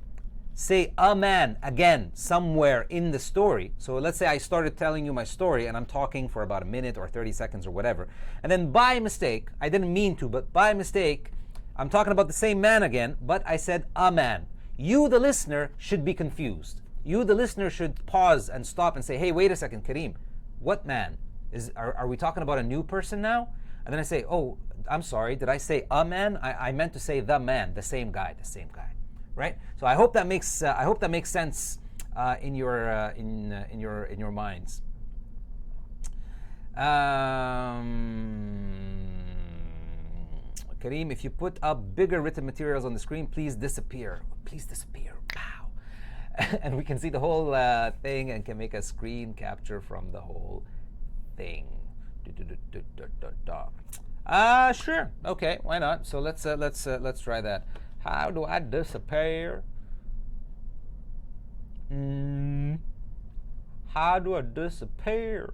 say a man again somewhere in the story, so let's say I started telling you my story and I'm talking for about a minute or 30 seconds or whatever, and then by mistake, I didn't mean to, but by mistake, I'm talking about the same man again, but I said a man. You, the listener, should be confused. You, the listener, should pause and stop and say, hey, wait a second, Karim, what man? Are we talking about a new person now? And then I say, oh, I'm sorry, did I say a man? I meant to say the man, the same guy, right? So I hope that makes sense in your minds. Karim, if you put up bigger written materials on the screen, please disappear. Please disappear. Wow. And we can see the whole thing and can make a screen capture from the whole thing. Sure. Okay, why not? So let's try that. How do I disappear? How do I disappear?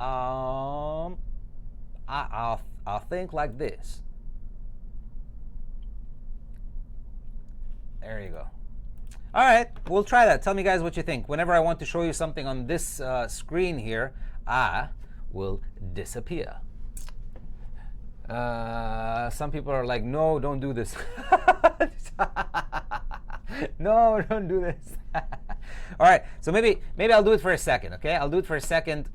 I'll think like this. There you go. All right, we'll try that. Tell me, guys, what you think. Whenever I want to show you something on this screen here, I will disappear. Some people are like, no, don't do this. No, don't do this. All right, so maybe I'll do it for a second, okay? I'll do it for a second.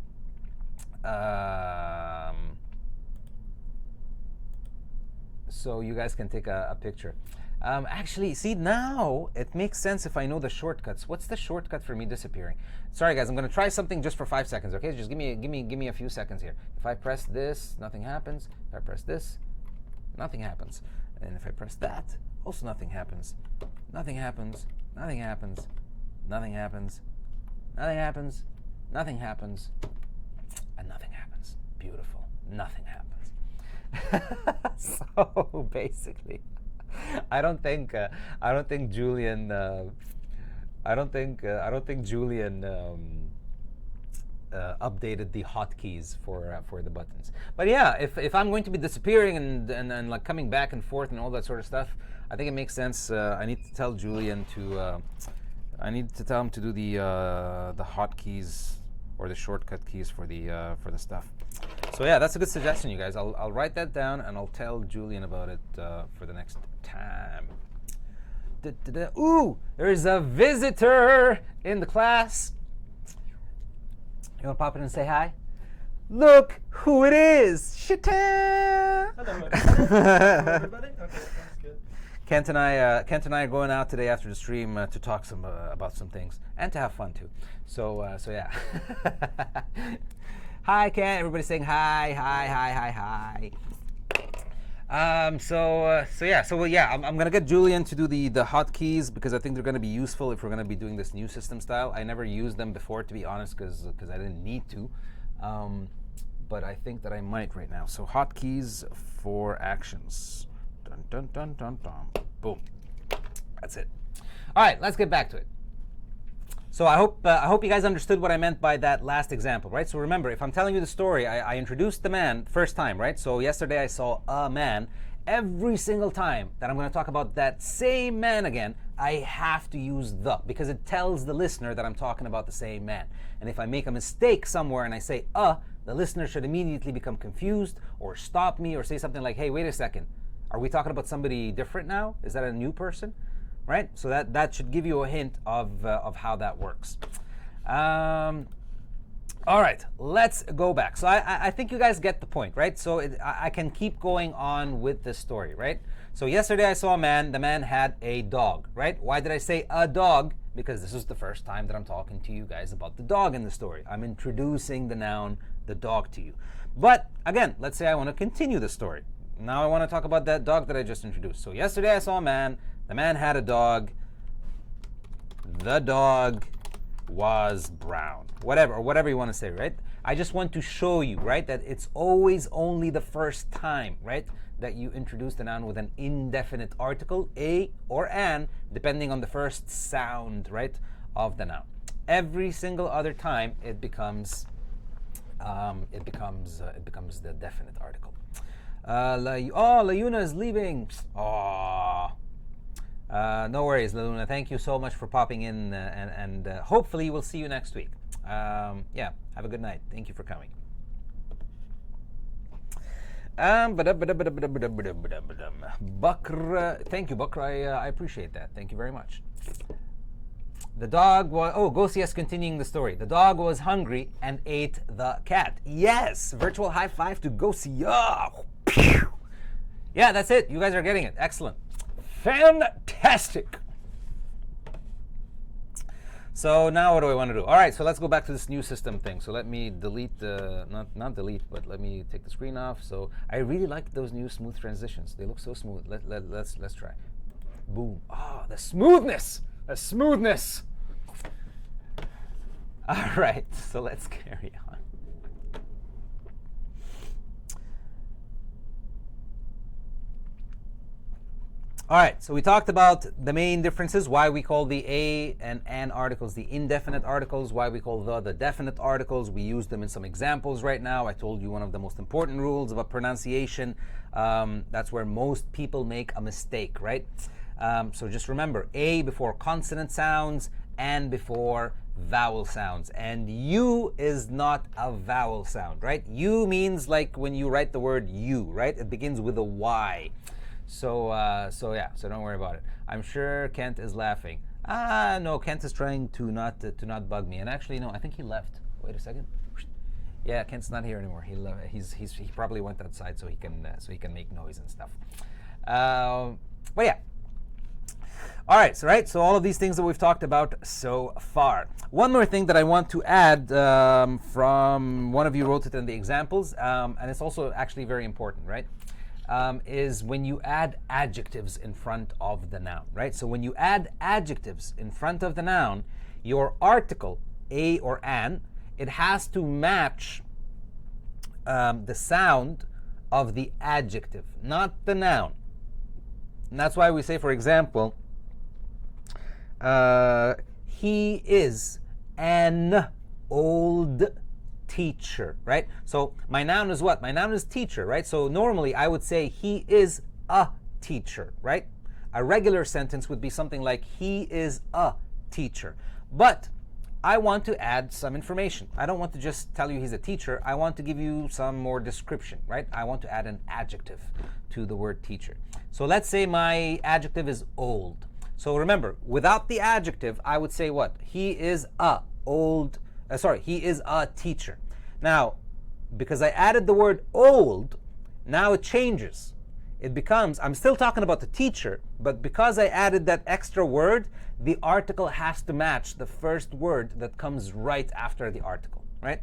So you guys can take a picture. Actually, see, now it makes sense if I know the shortcuts. What's the shortcut for me disappearing? Sorry, guys, I'm going to try something just for 5 seconds, okay? Just give me a few seconds here. If I press this, nothing happens. If I press this, nothing happens. And if I press that, also nothing happens. Nothing happens. Nothing happens. Nothing happens. Nothing happens. Nothing happens. And nothing happens. Beautiful. Nothing happens. So basically, I don't think Julian updated the hotkeys for the buttons. But yeah, if I'm going to be disappearing and like coming back and forth and all that sort of stuff, I think it makes sense. I need to tell Julian to him to do the hotkeys or the shortcut keys for the stuff. So yeah, that's a good suggestion, you guys. I'll write that down and I'll tell Julian about it for the next time. Ooh, there's a visitor in the class. You want to pop in and say hi? Look who it is! Shita! Hello, everybody. Okay, that's good. Kent and I are going out today after the stream to talk about some things and to have fun too. So yeah. Hi, Kent. Everybody's saying hi. I'm gonna get Julian to do the hotkeys because I think they're gonna be useful if we're gonna be doing this new system style. I never used them before, to be honest, because I didn't need to. But I think that I might right now. So hotkeys for actions. Dun dun dun dun dun. Boom. That's it. All right, let's get back to it. So I hope you guys understood what I meant by that last example, right? So remember, if I'm telling you the story, I introduced the man first time, right? So yesterday I saw a man. Every single time that I'm going to talk about that same man again, I have to use the, because it tells the listener that I'm talking about the same man. And if I make a mistake somewhere and I say the listener should immediately become confused or stop me or say something like, hey, wait a second, are we talking about somebody different now? Is that a new person? Right? So that should give you a hint of how that works. All right, let's go back. So I think you guys get the point, right? So I can keep going on with this story, right? So yesterday I saw a man. The man had a dog, right? Why did I say a dog? Because this is the first time that I'm talking to you guys about the dog in the story. I'm introducing the noun, the dog, to you. But again, let's say I want to continue the story. Now I want to talk about that dog that I just introduced. So yesterday I saw a man. The man had a dog. The dog was brown. Whatever you want to say, right? I just want to show you, right, that it's always only the first time, right, that you introduce the noun with an indefinite article, a or an, depending on the first sound, right, of the noun. Every single other time, it becomes the definite article. Layuna is leaving. No worries, Layuna. Thank you so much for popping in, and hopefully we'll see you next week. Yeah, have a good night. Thank you for coming. Bakr, thank you, Bakr. I appreciate that. Thank you very much. The dog was, Gosias continuing the story. The dog was hungry and ate the cat. Yes, virtual high five to Gosias. Yeah, that's it. You guys are getting it. Excellent. Fantastic. So now what do I want to do? All right, so let's go back to this new system thing. So let me delete the, not delete, but let me take the screen off. So I really like those new smooth transitions. They look so smooth. Let's try. Boom. The smoothness. The smoothness. All right, so let's carry on. All right, so we talked about the main differences, why we call the a and an articles the indefinite articles, why we call the definite articles. We use them in some examples right now. I told you one of the most important rules about pronunciation. That's where most people make a mistake, right? So just remember, A before consonant sounds and before vowel sounds. And U is not a vowel sound, right? U means like when you write the word you, right? It begins with a Y. So yeah, so don't worry about it. I'm sure Kent is laughing. No, Kent is trying to not bug me. And actually, no, I think he left. Wait a second. Yeah, Kent's not here anymore. He probably went outside so he can make noise and stuff. But yeah. All right, so all of these things that we've talked about so far. One more thing that I want to add from one of you wrote it in the examples, and it's also actually very important, right? Is when you add adjectives in front of the noun, right? So when you add adjectives in front of the noun, your article, a or an, it has to match the sound of the adjective, not the noun. And that's why we say, for example, he is an old teacher, right? So my noun is what? My noun is teacher, right? So normally I would say he is a teacher, right? A regular sentence would be something like he is a teacher. But I want to add some information. I don't want to just tell you he's a teacher. I want to give you some more description, right? I want to add an adjective to the word teacher. So let's say my adjective is old. So remember, without the adjective, I would say what? He is a he is a teacher. Now, because I added the word old, now it changes. It becomes, I'm still talking about the teacher, but because I added that extra word, the article has to match the first word that comes right after the article, right?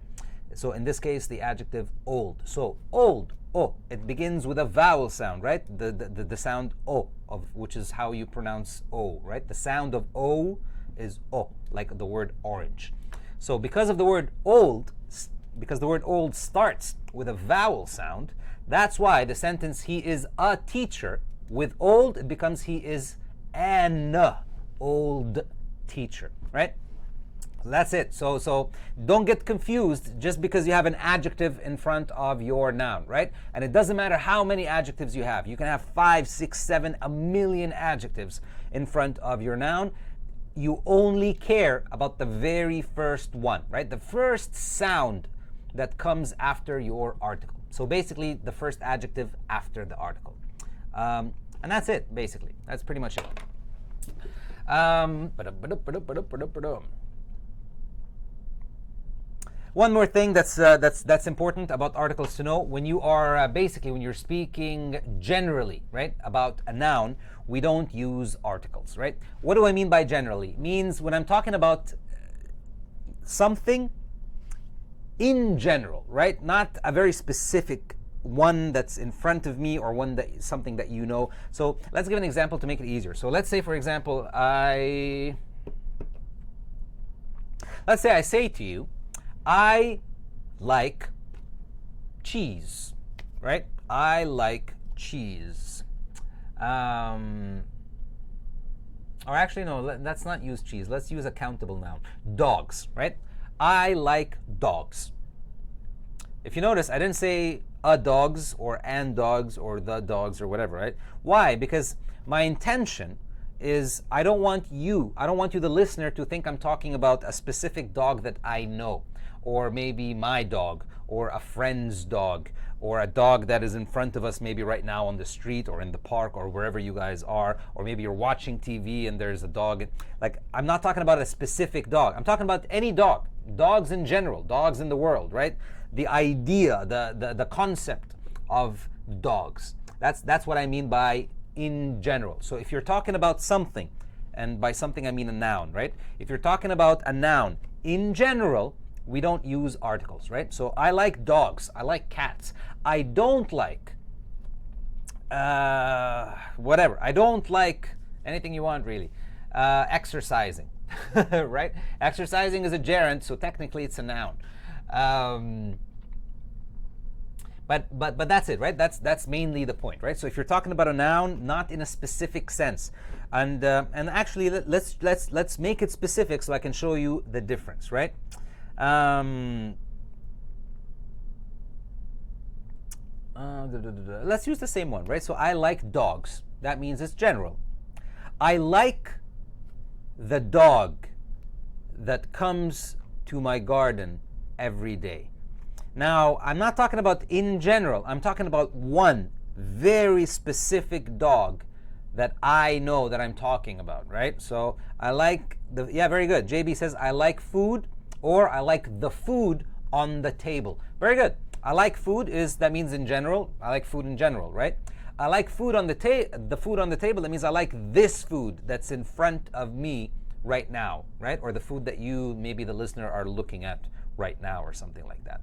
So in this case, the adjective old. So old, o, it begins with a vowel sound, right? The sound o, of which is how you pronounce o, right? The sound of o is o, like the word orange. So because of the word old, because the word old starts with a vowel sound, that's why the sentence he is a teacher, with old it becomes he is an old teacher, right? So that's it. So don't get confused just because you have an adjective in front of your noun, right? And it doesn't matter how many adjectives you have. You can have 5, 6, 7, a million adjectives in front of your noun. You only care about the very first one, right? The first sound that comes after your article. So basically, the first adjective after the article. And that's it, basically. That's pretty much it. One more thing that's important about articles to know: when you are when you're speaking generally, right, about a noun, we don't use articles, right? What do I mean by generally? It means when I'm talking about something in general, right? Not a very specific one that's in front of me or something that you know. So let's give an example to make it easier. So let's say, for example, let's say I say to you, I like cheese, right? I like cheese. Or actually, no, let's not use cheese. Let's use a countable noun. Dogs, right? I like dogs. If you notice, I didn't say a dogs or an dogs or the dogs or whatever, right? Why? Because my intention is I don't want you, the listener, to think I'm talking about a specific dog that I know, or maybe my dog, or a friend's dog, or a dog that is in front of us maybe right now on the street or in the park or wherever you guys are, or maybe you're watching TV and there's a dog. Like, I'm not talking about a specific dog. I'm talking about any dog. Dogs in general, dogs in the world, right? The idea, the concept of dogs. That's what I mean by in general. So if you're talking about something, and by something I mean a noun, right? If you're talking about a noun in general, we don't use articles, right? So I like dogs. I like cats. I don't like whatever. I don't like anything you want, really. Exercising, right? Exercising is a gerund, so technically it's a noun. But that's it, right? That's mainly the point, right? So if you're talking about a noun, not in a specific sense, and actually let's make it specific so I can show you the difference, right? Let's use the same one, right? So I like dogs. That means it's general. I like the dog that comes to my garden every day. Now, I'm not talking about in general. I'm talking about one very specific dog that I know that I'm talking about, right? So I like yeah, very good. JB says, I like food, or I like the food on the table. Very good. I like food that means in general. I like food in general, right? I like food on the food on the table. That means I like this food that's in front of me right now, right? Or the food that you, maybe the listener, are looking at right now, or something like that.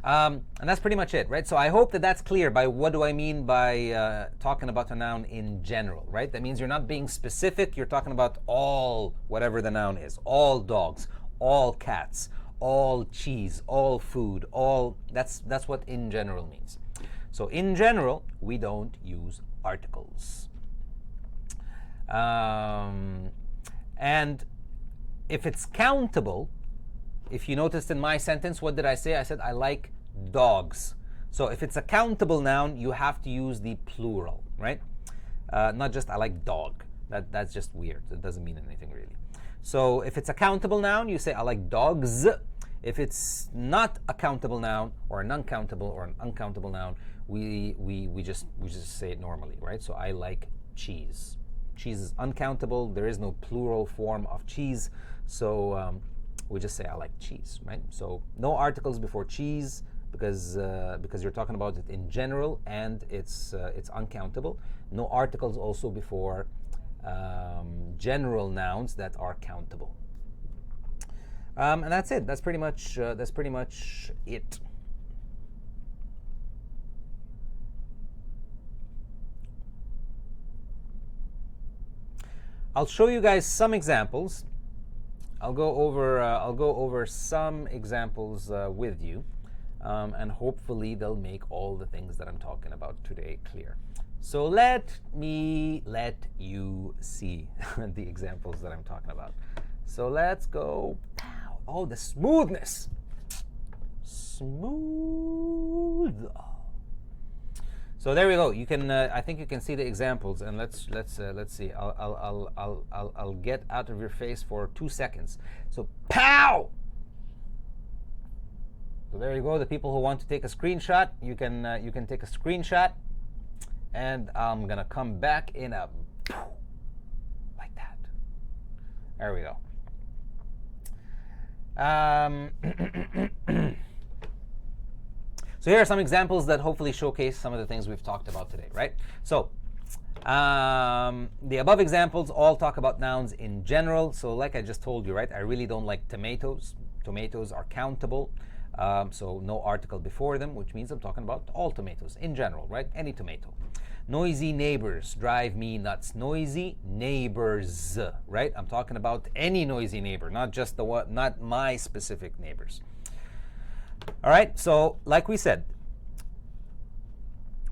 And that's pretty much it, right? So I hope that that's clear by what do I mean by talking about a noun in general, right? That means you're not being specific. You're talking about all, whatever the noun is, all dogs, all cats, all cheese, all food, all. That's what in general means. So in general, we don't use articles. And if it's countable, if you noticed in my sentence, what did I say? I said I like dogs. So if it's a countable noun, you have to use the plural, right? Not just I like dog. That's just weird. It doesn't mean anything really. So if it's a countable noun, you say I like dogs. If it's not a countable noun, or an uncountable or an uncountable noun, we just say it normally, right? So I like cheese. Cheese is uncountable. There is no plural form of cheese. So we just say I like cheese, right? So no articles before cheese, because you're talking about it in general and it's uncountable. No articles also before general nouns that are countable. And that's it. That's pretty much it. I'll show you guys some examples. I'll go over some examples with you, and hopefully they'll make all the things that I'm talking about today clear. So let you see the examples that I'm talking about. So let's go. Oh, the smoothness. Smooth. So there we go. You can. I think you can see the examples, and let's see. I'll get out of your face for 2 seconds. So pow. So there you go. The people who want to take a screenshot, you can take a screenshot, and I'm gonna come back in a like that. There we go. So here are some examples that hopefully showcase some of the things we've talked about today, right? So the above examples all talk about nouns in general. So like I just told you, right? I really don't like tomatoes. Tomatoes are countable. So no article before them, which means I'm talking about all tomatoes in general, right? Any tomato. Noisy neighbors drive me nuts. Noisy neighbors, right? I'm talking about any noisy neighbor, not just not my specific neighbors. All right, so like we said,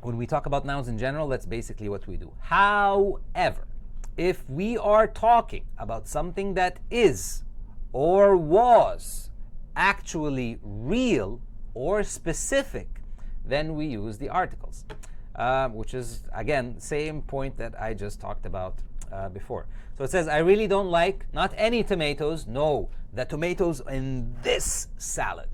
when we talk about nouns in general, that's basically what we do. However, if we are talking about something that is or was actually real or specific, then we use the articles, which is, again, same point that I just talked about before. So it says, I really don't like, not any tomatoes, no, the tomatoes in this salad.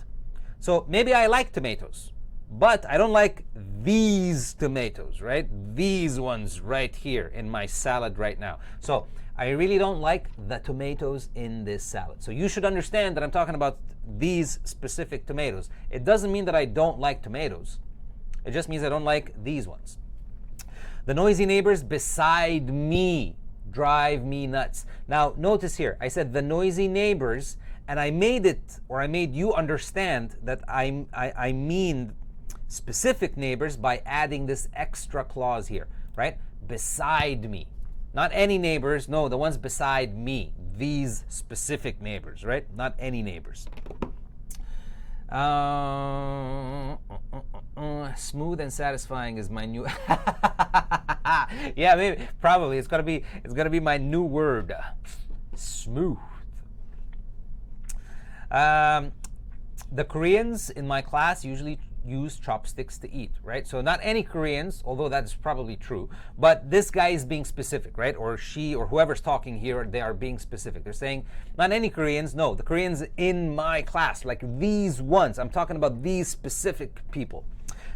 So maybe I like tomatoes, but I don't like these tomatoes, right? These ones right here in my salad right now. So I really don't like the tomatoes in this salad. So you should understand that I'm talking about these specific tomatoes. It doesn't mean that I don't like tomatoes. It just means I don't like these ones. The noisy neighbors beside me drive me nuts. Now notice here, I said the noisy neighbors, and I made you understand that I mean specific neighbors by adding this extra clause here, right? Beside me. Not any neighbors, no, the ones beside me. These specific neighbors, right? Not any neighbors. Smooth and satisfying is my new yeah, maybe, probably it's gonna be my new word. Smooth. The Koreans in my class usually use chopsticks to eat, right? So not any Koreans, although that's probably true, but this guy is being specific, right? Or she or whoever's talking here, they are being specific. They're saying not any Koreans, no, the Koreans in my class, like these ones. I'm talking about these specific people.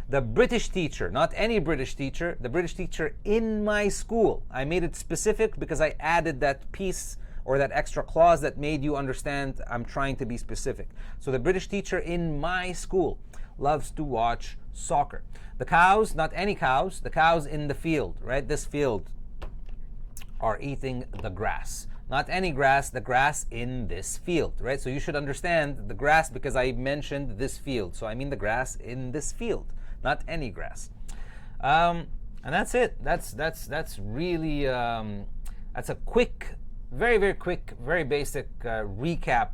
The British teacher, not any British teacher, the British teacher in my school. I made it specific because I added that piece or that extra clause that made you understand I'm trying to be specific. So the British teacher in my school loves to watch soccer. The cows, not any cows, the cows in the field, right? This field are eating the grass. Not any grass, the grass in this field, right? So you should understand the grass because I mentioned this field. So I mean the grass in this field, not any grass. And that's it. That's really that's a quick, very quick, very basic recap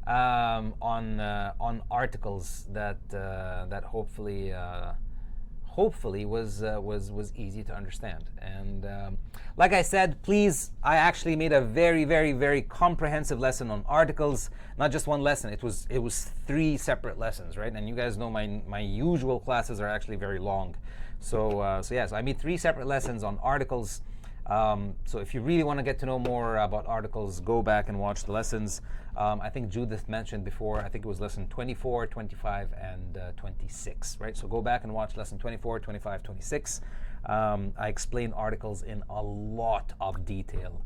on articles that hopefully was easy to understand. And like I said, please, I actually made a very comprehensive lesson on articles, not just one lesson. It was 3 separate lessons, right? And you guys know my usual classes are actually very long. So I made 3 separate lessons on articles. So if you really want to get to know more about articles, go back and watch the lessons. I think Judith mentioned before, I think it was lesson 24, 25, and 26, right? So go back and watch lesson 24, 25, 26. I explain articles in a lot of detail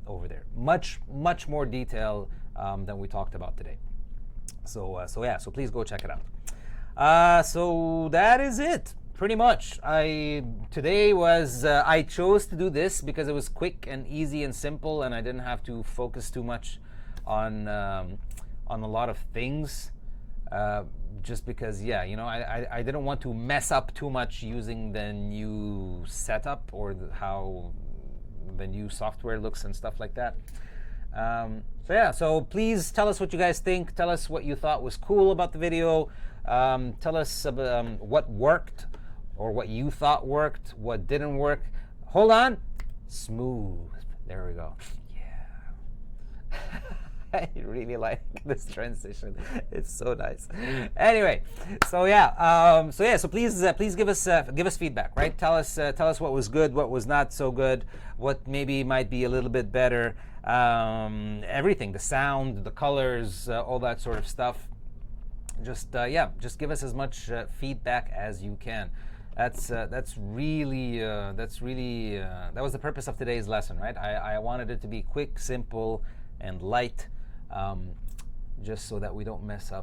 over there. Much more detail than we talked about today. So please go check it out. So that is it. Pretty much. Today was I chose to do this because it was quick and easy and simple, and I didn't have to focus too much on a lot of things. Just because, I didn't want to mess up too much using the new setup or how the new software looks and stuff like that. So please tell us what you guys think. Tell us what you thought was cool about the video. Tell us what worked, or what you thought worked, what didn't work. Hold on. Smooth. There we go. Yeah. I really like this transition. It's so nice. Anyway, so please give us feedback, right? Tell us what was good, what was not so good, what maybe might be a little bit better. Everything, the sound, the colors, all that sort of stuff. Just give us as much feedback as you can. That was the purpose of today's lesson, right? I wanted it to be quick, simple, and light, just so that we don't mess it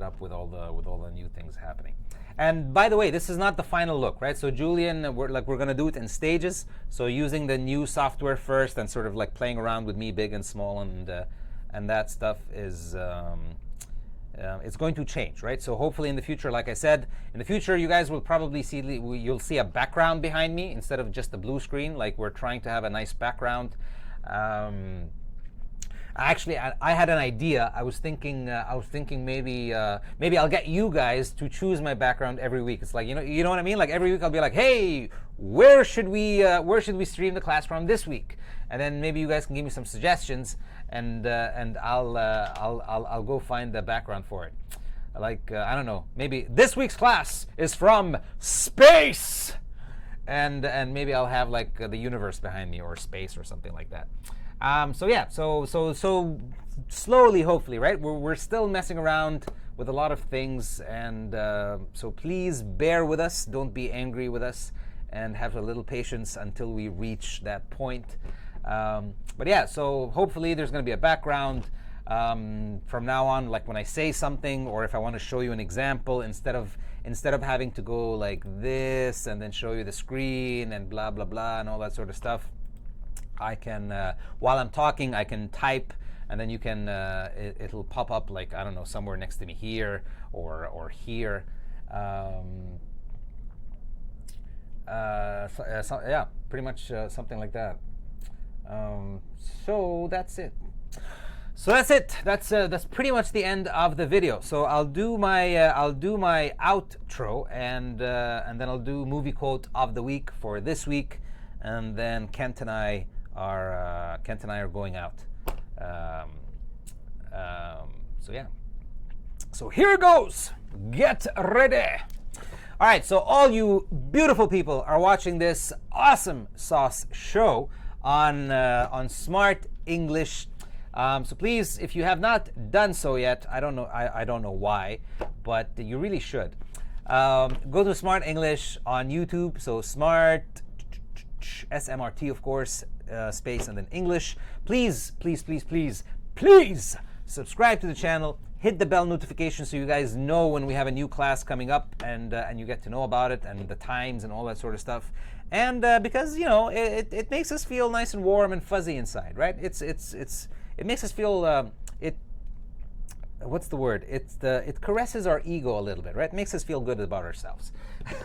up with all the new things happening. And by the way, this is not the final look, right? So Julian, we're gonna do it in stages. So using the new software first, and sort of like playing around with me, big and small, and that stuff is. It's going to change, right? So hopefully in the future, like I said, in the future you guys will probably you'll see a background behind me instead of just a blue screen. Like, we're trying to have a nice background. Actually, I had an idea. I was thinking maybe I'll get you guys to choose my background every week. It's like, you know what I mean? Like, every week I'll be like, hey, where should we stream the class from this week? And then maybe you guys can give me some suggestions, and I'll go find the background for it. Like, I don't know, maybe this week's class is from space, and maybe I'll have like the universe behind me, or space, or something like that. So slowly, hopefully, right? We're still messing around with a lot of things, and so please bear with us. Don't be angry with us, and have a little patience until we reach that point. So hopefully there's going to be a background from now on. Like, when I say something, or if I want to show you an example, instead of having to go like this and then show you the screen and blah blah blah and all that sort of stuff, I can, while I'm talking, I can type, and then you can, it'll pop up, like, I don't know, somewhere next to me here or here. Pretty much something like that. So that's it. That's pretty much the end of the video. So I'll do my outro, and then I'll do movie quote of the week for this week, and then Kent and I are going out. So here goes. Get ready. All right, so all you beautiful people are watching this awesome sauce show on Smrt English. So please, if you have not done so yet, I don't know why, but you really should. Go to Smrt English on YouTube. So Smrt, SMRT, of course, space and then English. Please, please, please, please, please subscribe to the channel. Hit the bell notification so you guys know when we have a new class coming up, and you get to know about it and the times and all that sort of stuff. And because it makes us feel nice and warm and fuzzy inside, right? It makes us feel what's the word? It caresses our ego a little bit, right? It makes us feel good about ourselves.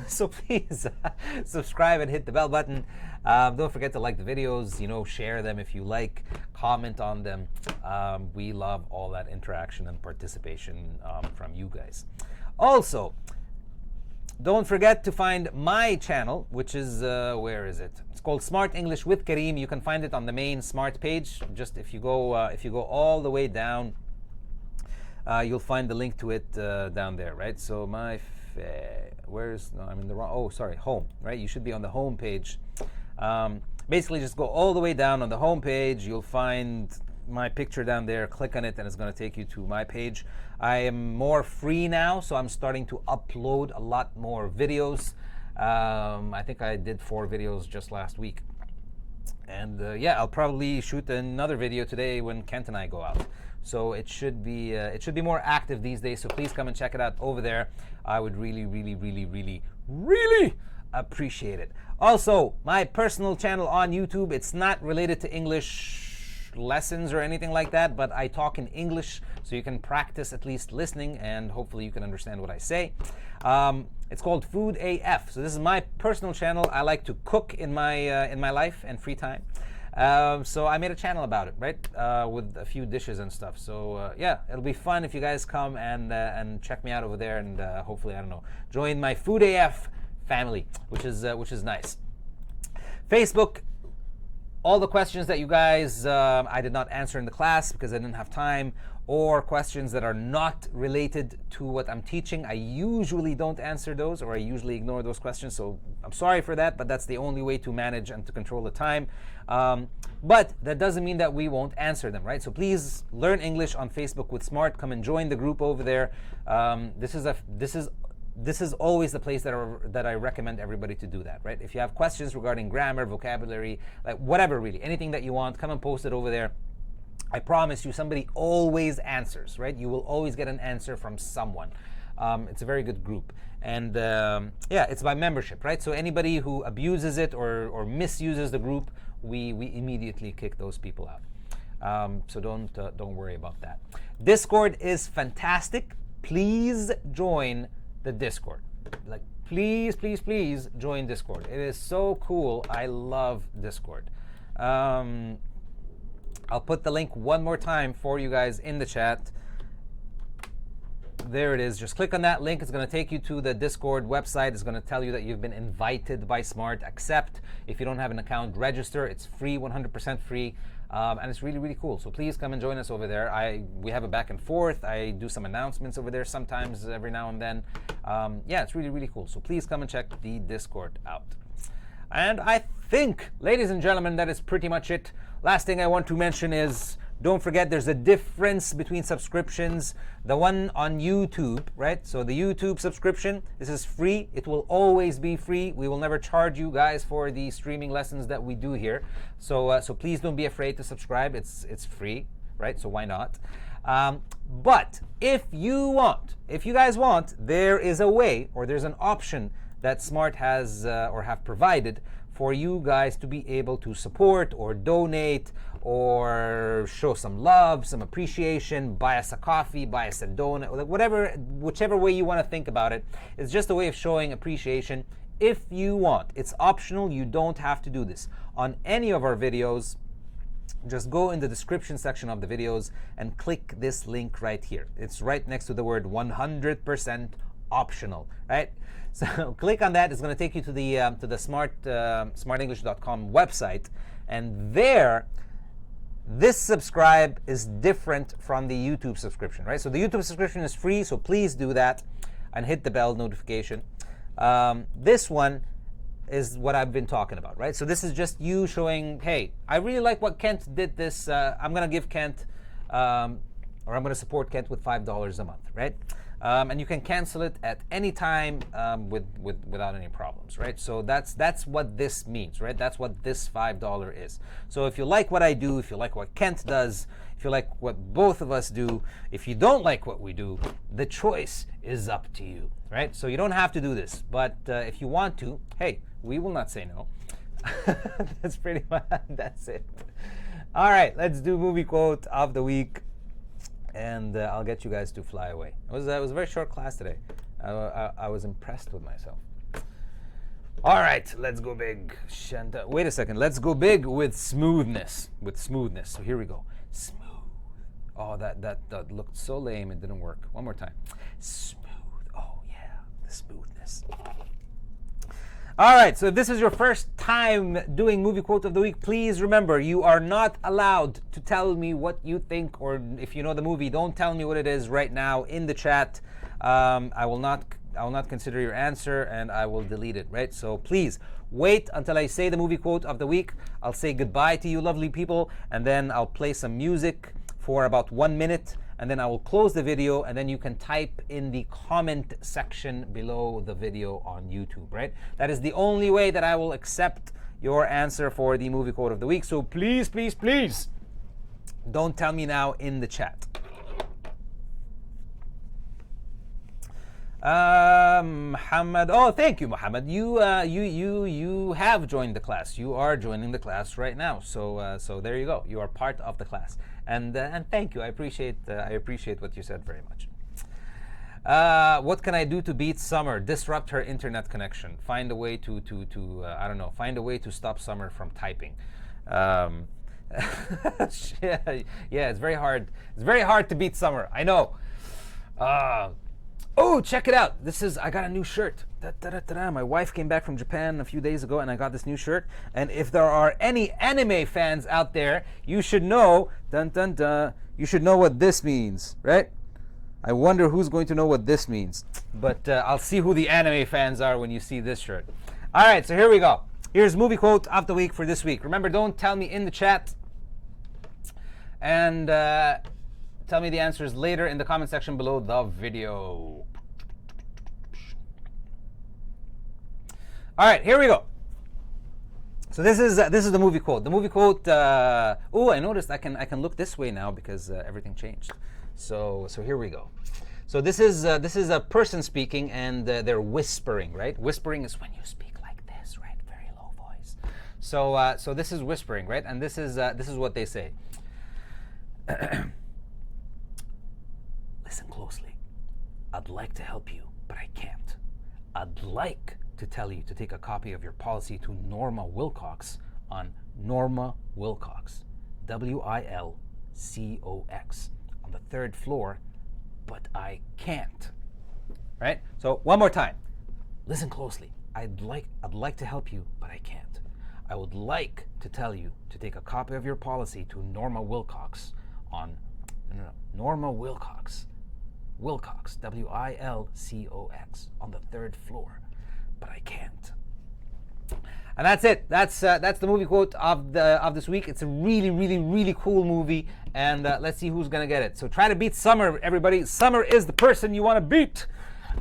So please subscribe and hit the bell button. Don't forget to like the videos, share them if you like, comment on them. We love all that interaction and participation from you guys. Also, don't forget to find my channel, which is, where is it? It's called Smrt English with Karim. You can find it on the main Smrt page. Just if you go all the way down, you'll find the link to it down there, right? So I'm in the wrong, home, right? You should be on the home page. Basically, just go all the way down on the home page. You'll find my picture down there. Click on it, and it's going to take you to my page. I am more free now, so I'm starting to upload a lot more videos. I think I did 4 videos just last week. And I'll probably shoot another video today when Kent and I go out. So it should be more active these days. So please come and check it out over there. I would really, really, really, really, really appreciate it. Also, my personal channel on YouTube, it's not related to English lessons or anything like that, but I talk in English, so you can practice at least listening, and hopefully you can understand what I say. It's called Food AF. So this is my personal channel. I like to cook in my life and free time. So I made a channel about it, right? With a few dishes and stuff. So it'll be fun if you guys come and check me out over there, and hopefully, join my Food AF family, which is nice. Facebook, all the questions that you guys I did not answer in the class because I didn't have time, or questions that are not related to what I'm teaching, I usually don't answer those, or I usually ignore those questions. So I'm sorry for that, but that's the only way to manage and to control the time. But that doesn't mean that we won't answer them, right? So please learn English on Facebook with Smrt. Come and join the group over there. This is always the place that I recommend everybody to do that, right? If you have questions regarding grammar, vocabulary, like whatever, really, anything that you want, come and post it over there. I promise you, somebody always answers, right? You will always get an answer from someone. It's a very good group. And it's by membership, right? So anybody who abuses it or misuses the group, we immediately kick those people out. So don't worry about that. Discord is fantastic. Please join the Discord. Like, please, please, please join Discord. It is so cool. I love Discord. I'll put the link one more time for you guys in the chat. There it is. Just click on that link. It's going to take you to the Discord website. It's going to tell you that you've been invited by Smrt. Accept. If you don't have an account, register. It's free, 100% free. And it's really, really cool. So please come and join us over there. We have a back and forth. I do some announcements over there sometimes, every now and then. It's really, really cool. So please come and check the Discord out. And I think, ladies and gentlemen, that is pretty much it. Last thing I want to mention is, don't forget there's a difference between subscriptions. The one on YouTube, right? So the YouTube subscription, this is free. It will always be free. We will never charge you guys for the streaming lessons that we do here. So please don't be afraid to subscribe. It's free, right? So why not? But if you guys want, there is a way, or there's an option that Smrt has or have provided for you guys to be able to support or donate or show some love, some appreciation, buy us a coffee, buy us a donut, whichever way you want to think about it. It's just a way of showing appreciation if you want. It's optional. You don't have to do this. On any of our videos, just go in the description section of the videos and click this link right here. It's right next to the word 100% optional, right? So click on that. It's going to take you to the smartenglish.com website, and there this subscribe is different from the YouTube subscription, right? So the YouTube subscription is free, so please do that and hit the bell notification. This one is what I've been talking about, right? So this is just you showing, hey, I really like what Kent did this. I'm going to give Kent, or I'm going to support Kent with $5 a month, right? And you can cancel it at any time without any problems, right? So that's what this means, right? That's what this $5 is. So if you like what I do, if you like what Kent does, if you like what both of us do, if you don't like what we do, the choice is up to you, right? So you don't have to do this, but if you want to, hey, we will not say no. That's pretty much, that's it. All right, let's do movie quote of the week. And I'll get you guys to fly away. It was a very short class today. I was impressed with myself. All right, let's go big. Wait a second. Let's go big with smoothness. With smoothness. So here we go. Smooth. Oh, that looked so lame. It didn't work. One more time. Smooth. Oh yeah, the smoothness. All right, so if this is your first time doing movie quote of the week, please remember you are not allowed to tell me what you think, or if you know the movie, don't tell me what it is right now in the chat. I will not consider your answer, and I will delete it, right? So please wait until I say the movie quote of the week. I'll say goodbye to you lovely people, and then I'll play some music for about 1 minute, and then I will close the video, and then you can type in the comment section below the video on YouTube, right? That is the only way that I will accept your answer for the movie quote of the week. So please, please, please, don't tell me now in the chat. Muhammad, oh, thank you, Muhammad. You have joined the class. You are joining the class right now. So there you go. You are part of the class. And thank you. I appreciate what you said very much. What can I do to beat Summer? Disrupt her internet connection. Find a way to I don't know. Find a way to stop Summer from typing. Yeah, it's very hard. It's very hard to beat Summer. I know. Oh, check it out. I got a new shirt. My wife came back from Japan a few days ago, and I got this new shirt. And if there are any anime fans out there, you should know, you should know what this means, right? I wonder who's going to know what this means. But I'll see who the anime fans are when you see this shirt. All right, so here we go. Here's movie quote of the week for this week. Remember, don't tell me in the chat. And tell me the answers later in the comment section below the video. All right, here we go. So this is the movie quote. The movie quote. Oh, I noticed I can look this way now because everything changed. So here we go. So this is a person speaking, and they're whispering, right? Whispering is when you speak like this, right? Very low voice. So this is whispering, right? And this is what they say. Listen closely. I'd like to help you, but I can't. I'd like to tell you to take a copy of your policy to Norma Wilcox on Norma Wilcox, Wilcox, on the 3rd floor, but I can't. Right? So one more time. Listen closely. I'd like to help you, but I can't. I would like to tell you to take a copy of your policy to Norma Wilcox on Norma Wilcox, Wilcox, Wilcox, on the 3rd floor, but I can't. And that's it. That's the movie quote of this week. It's a really, really, really cool movie, and let's see who's gonna get it. So try to beat Summer, everybody. Summer is the person you want to beat,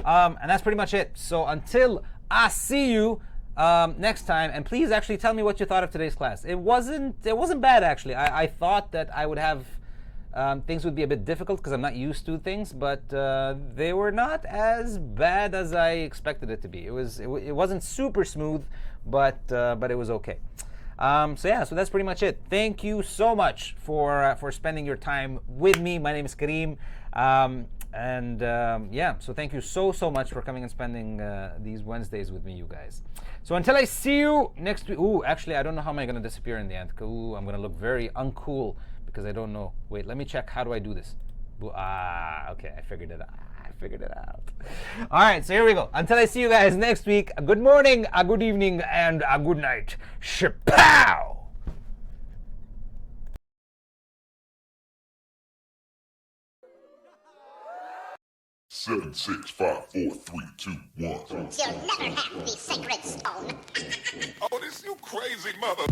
and that's pretty much it. So until I see you next time, and please actually tell me what you thought of today's class. It wasn't bad actually. I thought that I would have things would be a bit difficult because I'm not used to things, but they were not as bad as I expected it to be. It wasn't super smooth, but it was okay. So that's pretty much it. Thank you so much for spending your time with me. My name is Karim, so thank you so much for coming and spending these Wednesdays with me, you guys. So until I see you next week. Ooh, actually, I don't know how am I going to disappear in the end. Ooh, I'm going to look very uncool because I don't know. Wait, let me check. How do I do this? Okay, I figured it out. All right, so here we go. Until I see you guys next week, a good morning, a good evening, and a good night. Shapow! 7, 6, 5, 4, 3, 2, 1. You'll never have the sacred stone. Oh, this you crazy mother.